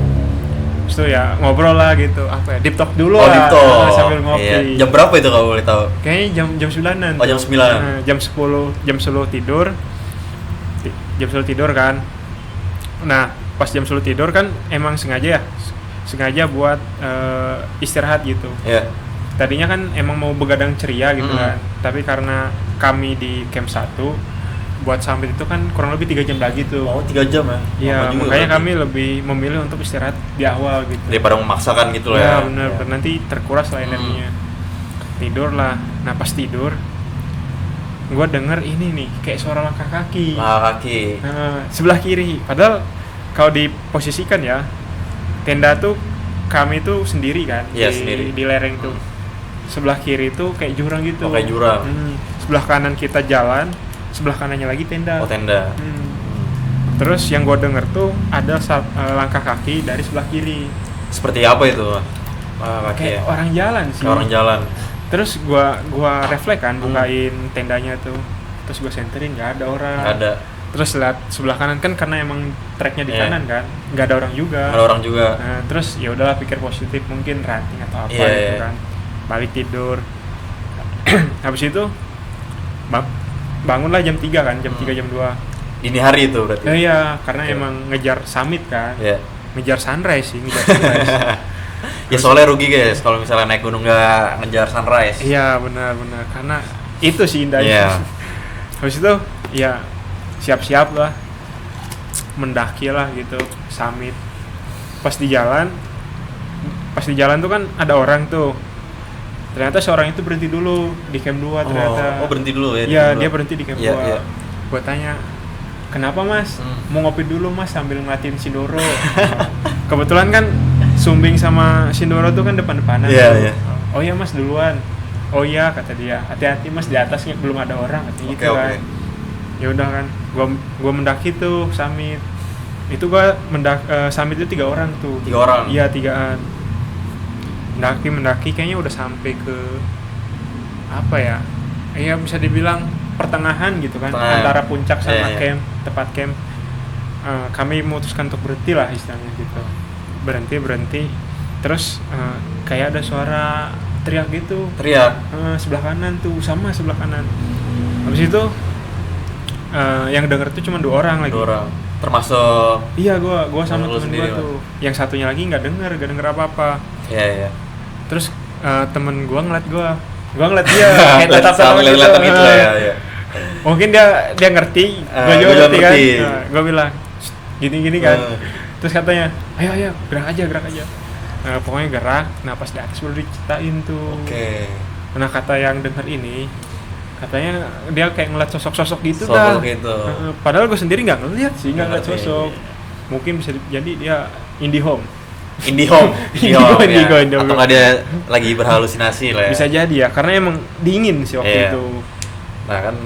Terus tuh ya ngobrol lah gitu, apa ya, deep talk dulu Oh, lah, deep talk. sambil ngopi. Iya. Jam berapa itu kalau boleh tahu? Kayaknya jam 9-an. Oh, jam 9. Jam 10 tidur. Jam 10 tidur kan. Nah, pas jam 10 tidur kan emang sengaja buat istirahat gitu. Iya. Tadinya kan emang mau begadang ceria gitu kan. Tapi karena kami di camp 1 buat sampai itu kan kurang lebih 3 jam lagi tuh. Oh, 3 jam ya? Iya, Lama juga makanya berarti. kami lebih memilih untuk istirahat di awal gitu. Daripada memaksakan gitu lah Ya ya. benar, nanti terkuras lah energinya. Tidur lah. Nah pas tidur, gue denger ini nih kayak suara langkah kaki. Kaki. Nah, sebelah kiri. Padahal kalau diposisikan ya, tenda tuh kami tuh sendiri kan, Iya, sendiri. di lereng tuh. Sebelah kiri tuh kayak jurang gitu. Oh, kayak jurang. Sebelah kanan kita jalan, sebelah kanannya lagi tenda. Oh, tenda. Terus yang gue denger tuh ada langkah kaki dari sebelah kiri. Seperti apa itu? Kaki Kayak ya? orang jalan sih. Kayak orang jalan. Terus gua refleks kan, bukain tendanya tuh. Terus gua senterin nggak ada orang. Nggak ada. Terus lihat sebelah kanan kan karena emang treknya di Iya. kanan kan, nggak ada orang juga. Nggak ada orang juga. Nah, terus ya udahlah pikir positif, mungkin ranting atau apa Iya, gitu iya. kan. Balik tidur. Habis itu bangunlah jam 3 kan, jam 3 jam 2. Dini hari itu berarti. Iya, karena Oke. emang ngejar summit kan. Iya. Ngejar sunrise sih, ngejar sunrise. Ya soalnya rugi guys kalau misalnya naik gunung nggak ngejar sunrise. Iya, benar-benar karena itu sih indahnya. Iya. Habis itu ya siap-siap lah. Mendaki lah gitu, summit. Pas di jalan tuh kan ada orang tuh. Ternyata seorang itu berhenti dulu di camp 2 ternyata. Oh berhenti dulu ya? Iya, dia berhenti di camp 2. Iya, iya. Gua tanya, "Kenapa, Mas? Mau ngopi dulu, Mas, sambil ngeliatin Sindoro." Kebetulan kan Sumbing sama Sindoro tuh kan depan-depanan. Iya, tuh. iya. "Oh iya, Mas, duluan." "Oh iya," kata dia. "Hati-hati, Mas, di atasnya belum ada orang," katanya gitu Oke. kan. Ya udah kan. Gua mendaki tuh summit. Itu gua summit itu 3 orang tuh. 3 orang? Iya, 3-an. Mendaki kayaknya udah sampai ke apa ya? Iya, bisa dibilang pertengahan gitu kan, Pertengahan. antara puncak sama Iya, iya. camp, tempat camp. Kami memutuskan untuk berhenti lah istilahnya gitu. Berhenti. Terus kayak ada suara teriak gitu. Teriak. Sebelah kanan tuh, sama sebelah kanan. Habis itu yang denger tuh cuma 2 orang lagi. 2 orang. Termasuk. Iya, gua sama Lu temen sendiri, gua tuh. Yang satunya lagi nggak denger apa-apa. Iya. Terus temen gua ngeliat gua ngeliat dia kayak tatap Sama lihat-lihatan gitu lah ya. Iya. Mungkin dia ngerti, gua juga ngerti kan. Gua bilang gini kan. Terus katanya, ayo gerak aja. Pokoknya gerak. Nah pas di atas baru diceritain tuh. Oke. Nah kata yang denger ini, katanya dia kayak ngeliat sosok-sosok gitu Sosok dah. gitu. Padahal gue sendiri nggak ngeliat sih, nggak ngeliat Ngerti. sosok. Mungkin bisa jadi dia IndiHome. Indihome. Indigo, Ya. Indigo. Atau nggak dia lagi berhalusinasi lah ya. Bisa jadi ya, karena emang dingin sih waktu Iya. itu. Nah kan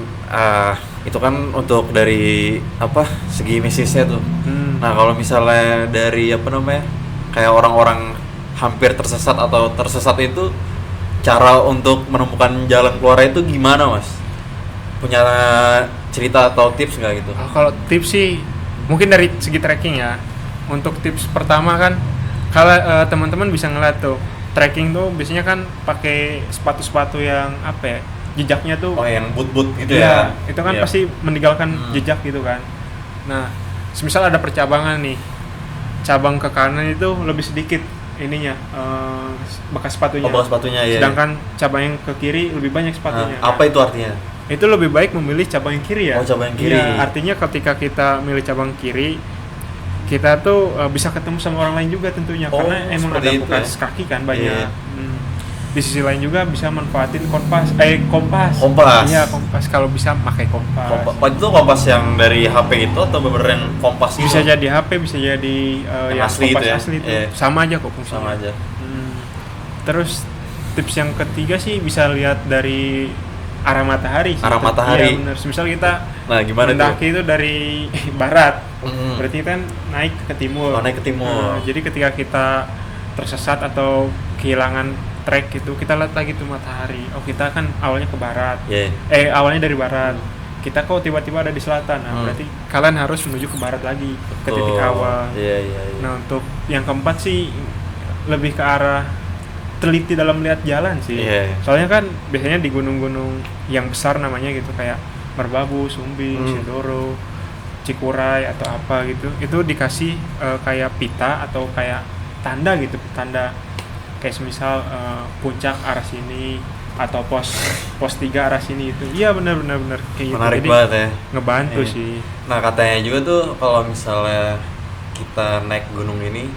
itu kan untuk dari segi mesisnya tuh. Nah kalau misalnya dari kayak orang-orang hampir tersesat atau tersesat itu, cara untuk menemukan jalan keluar itu gimana mas? Punya cerita atau tips nggak gitu? Kalau tips sih mungkin dari segi trekking ya. Untuk tips pertama kan, kalau teman-teman bisa ngeliat tuh trekking tuh biasanya kan pakai sepatu-sepatu yang jejaknya tuh. Oh yang boot gitu Iya, ya? itu kan Iya. pasti meninggalkan jejak gitu kan. Nah, semisal ada percabangan nih, cabang ke kanan itu lebih sedikit ininya bekas sepatunya. Oh bekas sepatunya ya. Sedangkan cabang yang ke kiri lebih banyak sepatunya. Apa itu artinya? Itu lebih baik memilih cabang yang kiri ya. Oh, cabang yang kiri. Iya, artinya ketika kita milih cabang kiri, kita tuh bisa ketemu sama orang lain juga tentunya, Oh, karena emang ada seperti itu bekas ya? kaki kan banyak. Iya. Di sisi lain juga bisa manfaatin kompas. Kompas. Iya, kompas, kalau bisa pakai kompas. Itu kompas yang dari HP itu atau bener yang kompas itu? Bisa jadi HP, bisa jadi yang asli kompas itu ya? asli itu. Iya. Sama aja kok fungsinya. Sama aja. Terus tips yang ketiga sih bisa lihat dari arah matahari sih. Arah matahari. Iya benar. Misal kita Nah gimana tuh? mendaki itu dari barat, Mm. berarti kan naik ke timur. Oh, naik ke timur. Jadi ketika kita tersesat atau kehilangan trek itu, kita lihat lagi tuh matahari. Oh kita kan awalnya ke barat. Iya. Awalnya dari barat. Kita kok tiba-tiba ada di selatan. Nah berarti kalian harus menuju ke barat lagi ke titik awal. Iya. Nah untuk yang keempat sih lebih ke arah teliti dalam melihat jalan sih. Iya. Soalnya kan biasanya di gunung-gunung yang besar namanya gitu kayak Merbabu, Sumbing, Sindoro, Cikuray atau apa gitu, itu dikasih kayak pita atau kayak tanda gitu, tanda kayak semisal puncak arah sini atau pos 3 arah sini itu. Iya benar kayak gitu. Menarik Jadi, banget ya. ngebantu Iya. sih. Nah katanya juga tuh kalau misalnya kita naik gunung ini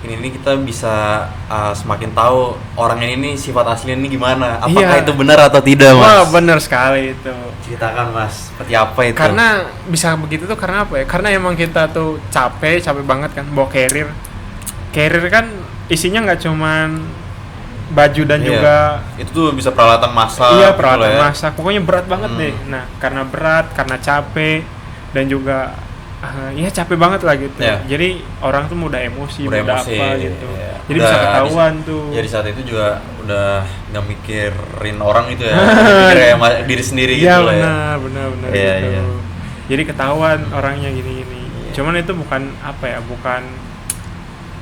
kita bisa semakin tahu orang ini sifat aslinya ini gimana. Apakah Iya. itu benar atau tidak mas? Wah benar sekali itu. Ceritakan mas, seperti apa itu? Karena bisa begitu tuh karena apa ya? Karena emang kita tuh capek banget kan bawa carrier. Carrier kan isinya nggak cuman baju dan Iya. juga itu tuh bisa peralatan masak. iya gitu peralatan lah ya. masak. Pokoknya berat banget deh. Nah karena berat, karena capek dan juga ya capek banget lah gitu. Iya. Jadi orang tuh mudah emosi, Udah mudah emosi, apa gitu. iya. Jadi Udah bisa ketahuan tuh. Jadi saat itu juga udah nggak mikirin orang gitu ya, mikir kayak diri sendiri gitu Iya lah ya. benar Iya, gitu. iya. Jadi ketahuan orangnya gini-gini. Cuman itu bukan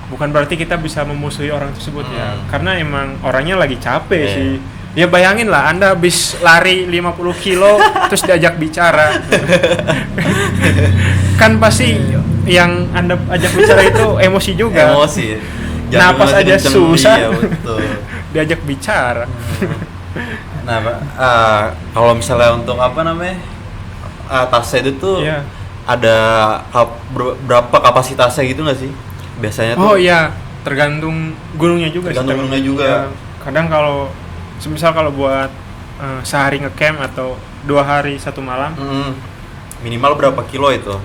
bukan berarti kita bisa memusuhi orang tersebut ya. Karena emang orangnya lagi capek Iya. sih. Ya bayangin lah, Anda habis lari 50 kilo terus diajak bicara. Kan pasti yang Anda ajak bicara itu emosi juga. Emosi. Napas Jantungnya aja kenceng, susah. Iya, betul. Diajak bicara. Nah, Pak, kalau misalnya untuk apa namanya? Tasnya itu tuh Iya. ada berapa kapasitasnya gitu nggak sih? Biasanya tuh. Oh iya, tergantung gunungnya juga. Tergantung gunungnya juga. Ya, kadang kalau semisal kalau buat sehari ngecamp atau 2 hari 1 malam, Minimal berapa kilo itu?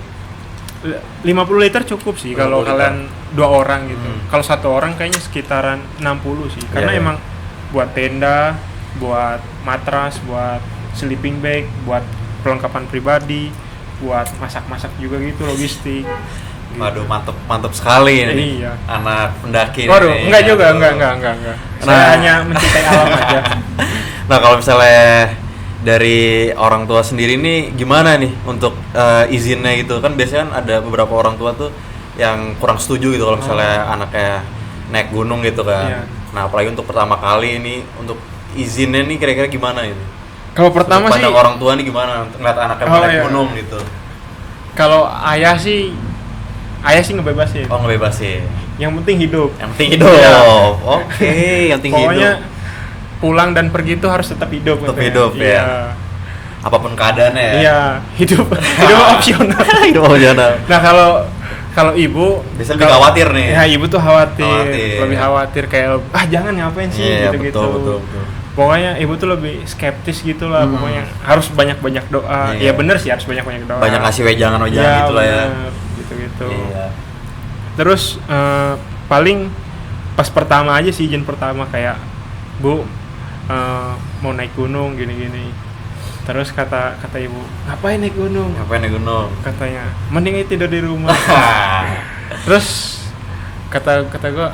50 liter cukup sih 50 kalau liter. kalian 2 orang gitu. Hmm. Kalau 1 orang kayaknya sekitaran 60 sih. Karena Iya, iya. emang buat tenda, buat matras, buat sleeping bag, buat perlengkapan pribadi, buat masak-masak juga gitu, logistik. Gitu. Waduh, mantep sekali ini. Iya. Anak pendaki. Waduh, nih. enggak juga, Aduh. enggak. Nah. Saya hanya mencintai alam aja. Nah, kalau misalnya dari orang tua sendiri nih gimana nih untuk izinnya gitu? Kan biasanya kan ada beberapa orang tua tuh yang kurang setuju gitu kalau misalnya anaknya naik gunung gitu kan. Iya. Nah, apalagi untuk pertama kali ini untuk izinnya nih kira-kira gimana itu? Kalau pertama Sudut sih, pandang orang tua nih gimana untuk ngeliat anaknya Oh, naik iya. gunung gitu? kalau ayah sih ngebebasin. Oh, ngebebasin. Yang penting hidup. Yang penting hidup. Iya. Oke, yang penting Pokoknya hidup. pulang dan pergi itu harus tetap hidup. Tetap katanya. hidup, ya. Iya. Apapun keadaannya ya. Iya, hidup opsional. Hidup opsional. Nah, kalau ibu Biasanya lebih khawatir nih. Ya, ibu tuh khawatir. Khawatir. Lebih khawatir kayak jangan ngapain sih Iya, gitu-gitu. betul. Pokoknya ibu tuh lebih skeptis gitu lah, pokoknya harus banyak-banyak doa. Iya. Ya bener sih harus banyak-banyak doa. Banyak ngasih wejangan-wejangan Iya, gitu lah ya. bener, gitu-gitu. Iya. Terus paling pas pertama aja sih, izin pertama kayak Bu mau naik gunung gini-gini. Terus kata ibu, ngapain naik gunung? Ngapain naik gunung? Katanya, mending tidur di rumah. Terus kata gua,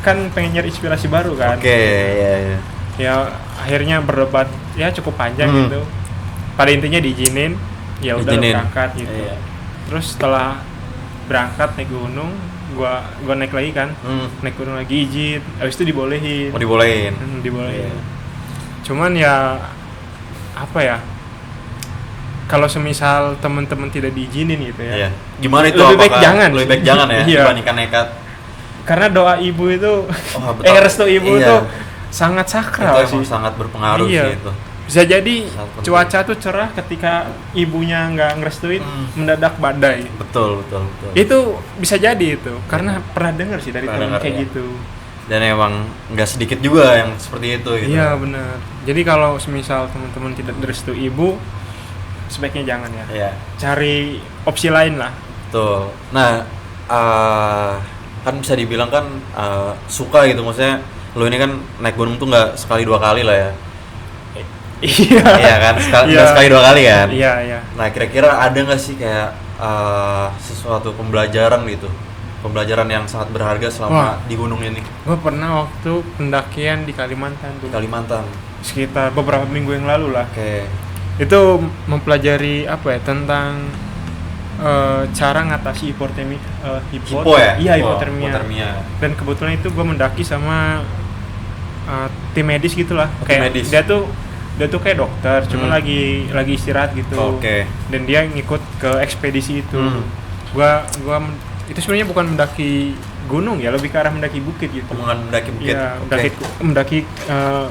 kan pengen nyari inspirasi baru kan. Oke, iya. Ya akhirnya berdebat ya cukup panjang Hmm. gitu. Pada intinya diizinin, ya udah Izinin. berangkat gitu. Iya. Terus setelah berangkat naik gunung, gua naik lagi kan. Naik gunung lagi izin, habis itu dibolehin. Mau dibolehin. Dibolehin. Iya. Cuman ya apa ya? Kalau semisal teman-teman tidak diizinin gitu ya. Iya. Gimana itu? Lebih baik Apakah jangan Lebih sih. baik jangan ya Iya. dibandingkan nekat. Karena doa ibu itu betul. restu ibu Iya. itu sangat sakral Itu emang sih. sangat berpengaruh Iya. sih itu. Bisa jadi Sangat penting. cuaca tuh cerah ketika ibunya nggak ngerestuin, mendadak badai. Betul. Itu bisa jadi itu, karena pernah dengar sih dari Pernah teman dengar, kayak ya. gitu. Dan emang nggak sedikit juga yang seperti itu gitu. Iya benar. Jadi kalau semisal teman-teman tidak direstui ibu, sebaiknya jangan ya. Iya. Cari opsi lain lah. Betul. Nah, kan bisa dibilang kan suka gitu, maksudnya lo ini kan naik gunung tuh nggak sekali 2 kali lah ya. Iya. Iya kan, Iya. nggak sekali 2 kali kan. Iya. Nah, kira-kira ada nggak sih kayak sesuatu pembelajaran gitu, pembelajaran yang sangat berharga selama Wah. di gunung ini, Gue pernah waktu pendakian di Kalimantan tuh. di Kalimantan? Sekitar beberapa minggu yang lalu lah. Oke. Itu mempelajari apa ya, tentang cara ngatasi hipotermia. Hipo ya? Iya, Oh, hipotermia. Dan kebetulan itu gue mendaki sama tim medis gitulah. Tim Kayak medis. dia tuh kayak dokter, cuma lagi istirahat gitu. Oke. Dan dia ngikut ke ekspedisi itu. Gua itu sebenarnya bukan mendaki gunung ya, lebih ke arah mendaki bukit gitu. Bukan mendaki bukit. Iya, Oke. mendaki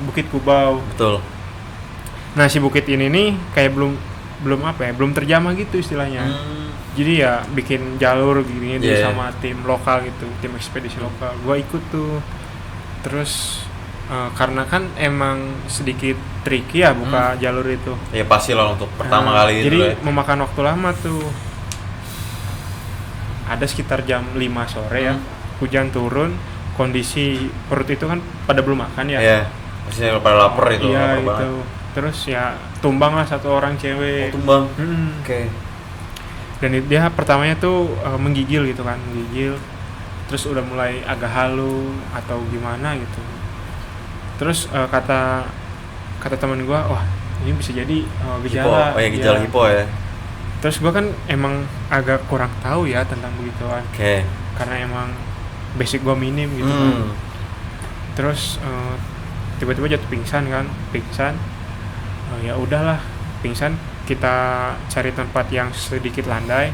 Bukit Kubau. Betul. Nah, si bukit ini nih kayak belum apa ya, belum terjamah gitu istilahnya. Jadi ya bikin jalur gini gitu Yeah. sama tim lokal gitu, tim ekspedisi lokal. Gua ikut tuh. Terus karena kan emang sedikit tricky ya buka jalur itu. Ya pasti lah untuk pertama kali Jadi itu ya. memakan waktu lama tuh. Ada sekitar jam 5 sore ya. Hujan turun, kondisi perut itu kan pada belum makan ya. Iya. Pasti pada lapar itu, Iya lapar gitu. banget. Terus ya tumbang lah satu orang cewek. Tumbang. Mm. Oke. Dan dia pertamanya tuh menggigil gitu kan, menggigil. Terus udah mulai agak halu atau gimana gitu. Terus kata teman gua, wah ini bisa jadi gejala. Hipo. Oh ya, gejala Ya. hipo ya. Terus gua kan emang agak kurang tahu ya tentang begituan. Oke. Karena emang basic gua minim gitu kan. Hmm. Terus tiba-tiba jatuh pingsan kan, ya udahlah pingsan, kita cari tempat yang sedikit landai,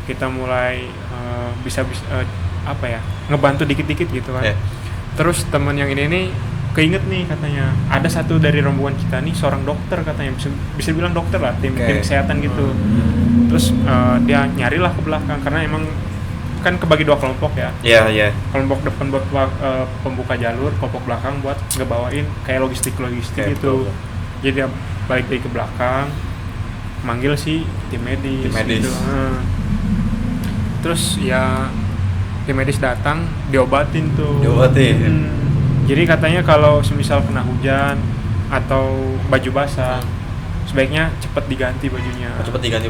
kita mulai bisa apa ya, ngebantu dikit-dikit gitu kan. Iya. Terus teman yang ini nih keinget nih katanya ada satu dari rombongan kita nih seorang dokter katanya, bisa bilang dokter lah, tim kesehatan gitu. Terus dia nyarilah ke belakang karena emang kan kebagi 2 kelompok ya. Iya. Kelompok depan buat pembuka jalur, kelompok belakang buat ngebawain kayak logistik Kayak gitu. betul. Jadi dia balik lagi ke belakang, manggil si tim medis. Tim medis. Gitu. Terus ya tim medis datang, diobatin tuh. Jadi katanya kalau semisal kena hujan atau baju basah, sebaiknya cepet diganti bajunya.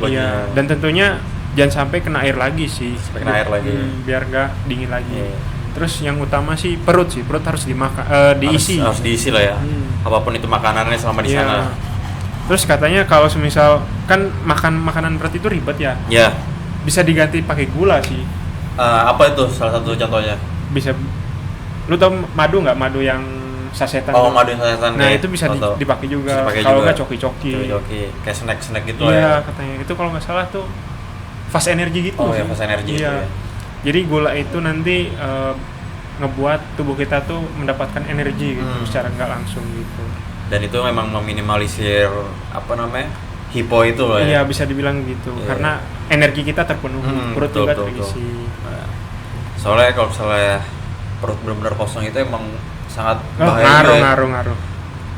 Iya. Dan tentunya jangan sampai kena air lagi sih. Biar nggak dingin lagi. Iya. Terus yang utama sih perut harus diisi. Harus diisi lah ya. Apapun itu makanannya selama di Iya. sana. Terus katanya kalau semisal kan makanan berat itu ribet ya. Ya. Bisa diganti pakai gula sih. Apa itu salah satu contohnya? Bisa. Lu tau madu nggak? Madu yang sasetan. Oh, tuh? madu sasetan. Nah, itu bisa dipakai juga. Kalau nggak coki-coki. Kayak snack gitu Iya, ya. katanya itu kalau nggak salah tuh fast energy gitu. Oh sih. ya, fast energy itu Iya. ya. Jadi gula itu nanti ngebuat tubuh kita tuh mendapatkan energi gitu secara nggak langsung gitu. Dan itu memang meminimalisir hipo itu loh Iya, ya. bisa dibilang gitu. Iya. Karena energi kita terpenuhi, perut betul, juga betul, terisi. Soalnya kalau misalnya perut benar-benar kosong itu emang sangat bahaya juga ya. Ngaruh.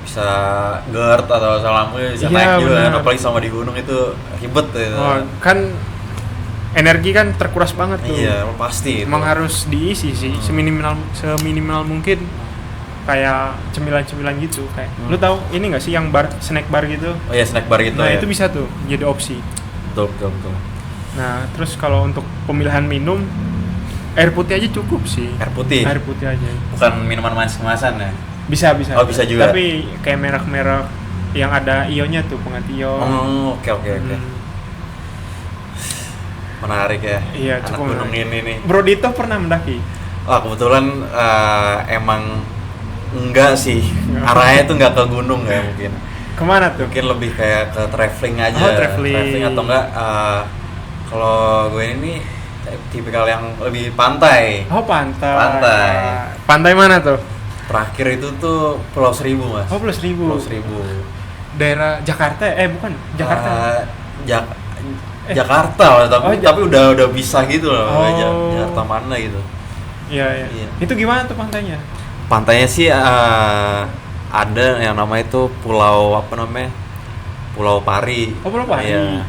Bisa GERD atau asam lambung bisa Iya, naik juga kan. benar. Apalagi sama di gunung itu ribet gitu. Oh, kan energi kan terkuras banget tuh. Iya, pasti itu. Emang harus diisi sih seminimal mungkin, kayak cemilan-cemilan gitu kayak. Lu tahu ini nggak sih yang snack bar gitu? Oh iya, snack bar gitu Nah, ya. itu bisa tuh jadi opsi. Betul. Nah, terus kalau untuk pemilihan minum, air putih aja cukup sih. Air putih. Air putih aja. Bukan minuman manis-kemasan ya. Bisa. Oh, bisa juga. Tapi kayak merek-merek yang ada ionnya tuh, pengganti ion. Oh, oke. Menarik ya. Iya, anak cukup gunung menarik. ini nih. Bro Dito pernah mendaki? Wah, kebetulan emang enggak sih. Arahnya tuh enggak ke gunung ya mungkin. Kemana tuh? Mungkin lebih kayak ke traveling aja. Oh, traveling. Atau enggak kalau gue ini tipikal yang lebih pantai. Oh, pantai. Pantai. Pantai mana tuh? Terakhir itu tuh Pulau Seribu, Mas. Oh, Pulau Seribu. Pulau Seribu. Daerah Jakarta? Bukan. Jakarta. Jakarta lah, tapi udah bisa gitu loh. Oh. Jakarta mana gitu. Iya. Itu gimana tuh pantainya? Pantainya sih ada yang namanya itu Pulau Pulau Pari. Oh, Pulau Pari. Iya.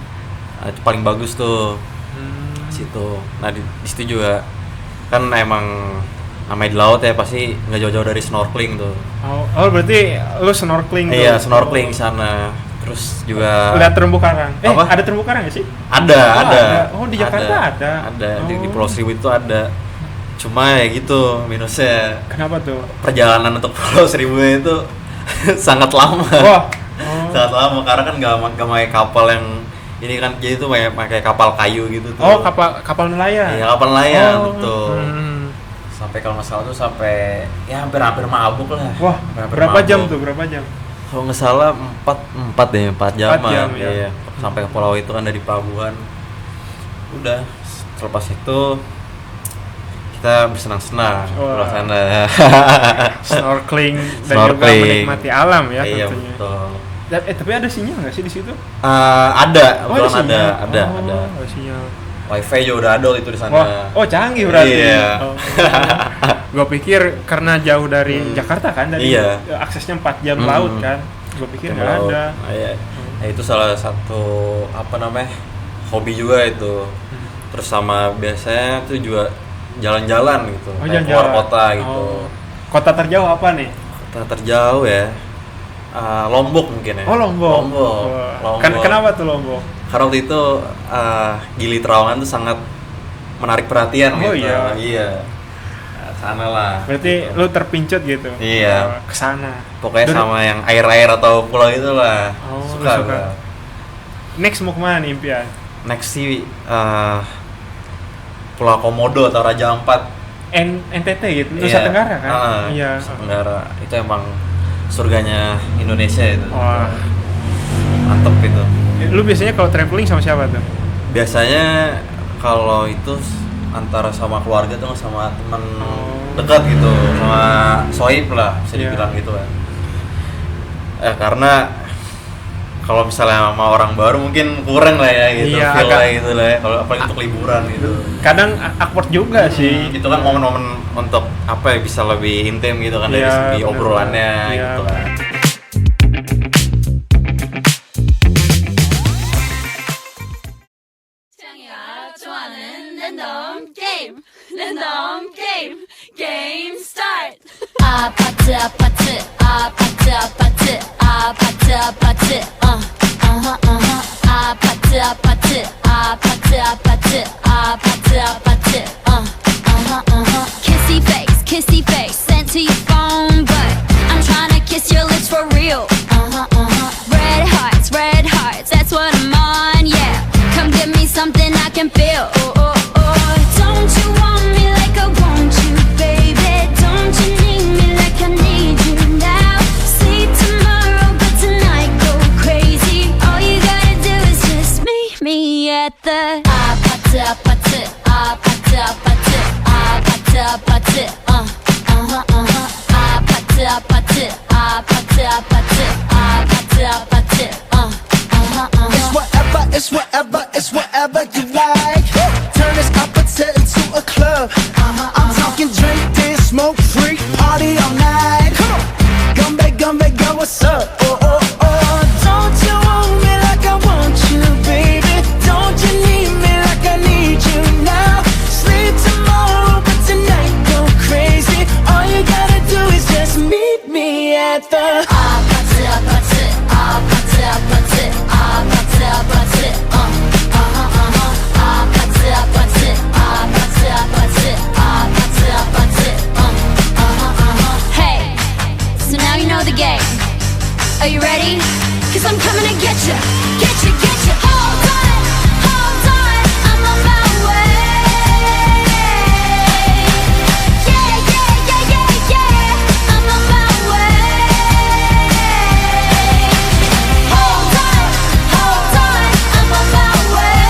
Itu paling bagus tuh. Situ. Nah, di situ juga kan emang namanya di laut ya, pasti nggak jauh-jauh dari snorkeling tuh. Oh, berarti lu snorkeling tuh? Iya, snorkeling sana. Terus juga Lihat terumbu karang. Apa? Ada terumbu karang nggak sih? ada. Oh, di Jakarta ada. Ada. Di Oh. Pulau Seribu itu ada. Cuma ya gitu, minusnya Kenapa tuh? perjalanan untuk Pulau Seribu itu sangat lama. Wah. Sangat lama karena kan nggak pakai kapal yang ini kan, jadi itu pakai kapal kayu gitu tuh. Oh, kapal nelayan. Iya, kapal nelayan, Oh. betul. Sampai kalau nggak salah tuh sampai ya hampir mabuk lah. Wah, Hampir berapa mabuk. jam tuh? Berapa jam? Kalau nggak salah 4 jam. 4 jam, ya. Iya. Sampai ke pulau itu kan dari pelabuhan. Udah, selepas itu kita bersenang-senang Wah. pulau sana. Snorkeling dan juga Snorkeling. menikmati alam ya Iya, tentunya. betul. Tapi ada sinyal nggak sih di situ? Ada, Oh, kebetulan sinyal. ada. Ada sinyal. Wifi juga udah ada itu di sana. Wah, canggih berarti. Iya. Gua pikir karena jauh dari Jakarta kan, dari Iya. aksesnya 4 jam laut kan. Gua pikir nggak Laut. ada. Iya. Nah, itu salah satu hobi juga itu. Terus sama biasanya tuh juga jalan-jalan gitu, Oh, kayak jalan-jalan. keluar kota gitu. Oh. Kota terjauh apa nih? Kota terjauh ya, Lombok mungkin ya. Oh, Lombok. Lombok. Wah. Kenapa tuh Lombok? Karena waktu itu Gili Trawangan tuh sangat menarik perhatian Oh, gitu. iya. Iya. Nah, sana lah. Berarti lu terpincut gitu. Iya. Ke sana. Pokoknya Dari- sama yang air-air atau pulau itu lah. Oh, lu suka. suka. Gua. Next mau kemana nih impian? Next sih Pulau Komodo atau Raja Ampat. NTT gitu, Nusa Tenggara kan? Iya. Nusa Tenggara. Itu emang surganya Indonesia itu. Wah. Mantep itu. Lu biasanya kalau traveling sama siapa tuh? Biasanya kalau itu antara sama keluarga tuh sama teman Oh. dekat gitu, sama sohib lah bisa Iya. dibilang gitu kan. Karena kalau misalnya sama orang baru mungkin kurang lah ya gitu, Iya, feel agak- lah gitu lah ya, kalau apalagi untuk liburan gitu. Kadang awkward juga sih. Itu kan momen-momen untuk apa ya, bisa lebih intim gitu kan dari Iya, segi bener. obrolannya Iya, gitu kan. 좋아하는 랜덤 게임 랜덤 게임 게임 스타트 아파트 아파트 아파트 아파트 아파트 아파트 아파트 아파트 아파트 아파트 아파트 아파트 kissy face sent to your phone but I'm trying to kiss your lips for real red hearts that's what I'm on yeah come give me something I can feel don't you want me like I want you baby don't you need me like I need you now sleep tomorrow but tonight go crazy all you gotta do is just meet me at the 아파트 아파트 아파트 아파트 아파트 아파트 아파트 아파트 아파트 아파트 아파트 It's whatever, it's whatever you like. Turn this appetite into a club. I'm talking drink this, smoke free, party all night. Come on, come back, girl, what's up? Don't you want me like I want you, baby? Don't you need me like I need you now? Sleep tomorrow, but tonight go crazy. All you gotta do is just meet me at the 아파트 아파트 아파트 아파트 아파트 아파트 아파트 아파트 아파트 아파트 아파트 Hey, so now you know the game. Are you ready? 'Cause I'm coming to get you, get you, get you. Hold on, I'm on my way. Yeah, yeah, yeah, yeah, yeah, I'm on my way. Hold on, I'm on my way.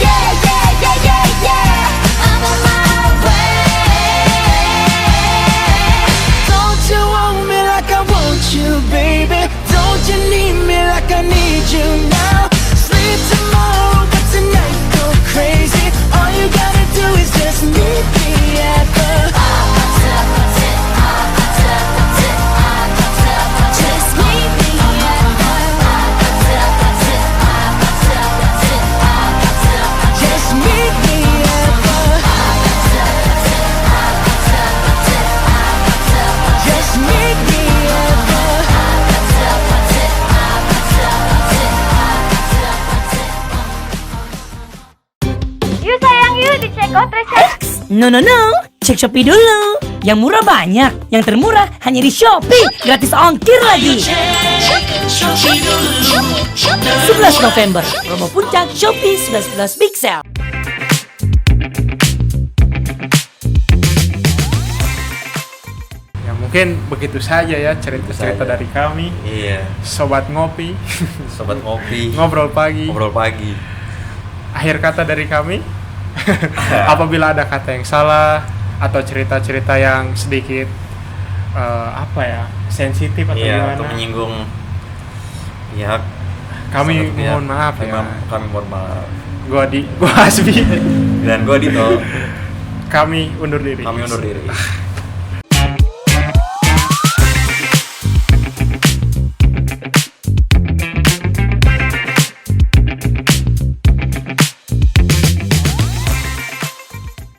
Yeah, yeah, yeah, yeah, yeah, I'm on my way. Don't you want me like I want you, baby? Don't you need me like I need you now? Sleep tomorrow, but tonight go crazy. All you gotta do is just meet me at the 아파트 아파트 아파트 아파트 아파트 아파트 Just meet me at the 아파트 아파트 아파트 아파트 아파트 아파트 just meet me at the 아파트 아파트 아파트 아파트 아파트 아파트 just meet me at the 아파트 아파트 아파트 아파트 Yuk sayang, yuk dicek outreach. No, cek Shopee dulu. Yang murah banyak, yang termurah hanya di Shopee. Gratis ongkir lagi. 11 November, promo puncak Shopee 11 Big Sale. Ya mungkin begitu saja ya cerita-cerita saja. dari kami. Iya, Sobat ngopi, sobat ngopi, ngobrol pagi. ngobrol pagi. Akhir kata dari kami. Apabila ada kata yang salah atau cerita-cerita yang sedikit apa ya, sensitif atau Iya, gimana, untuk menyinggung pihak. kami salah satu pihak. mohon maaf ya. Kami mohon maaf. Gua Asbi. Dan gua Dito. Kami undur diri. Kami undur diri.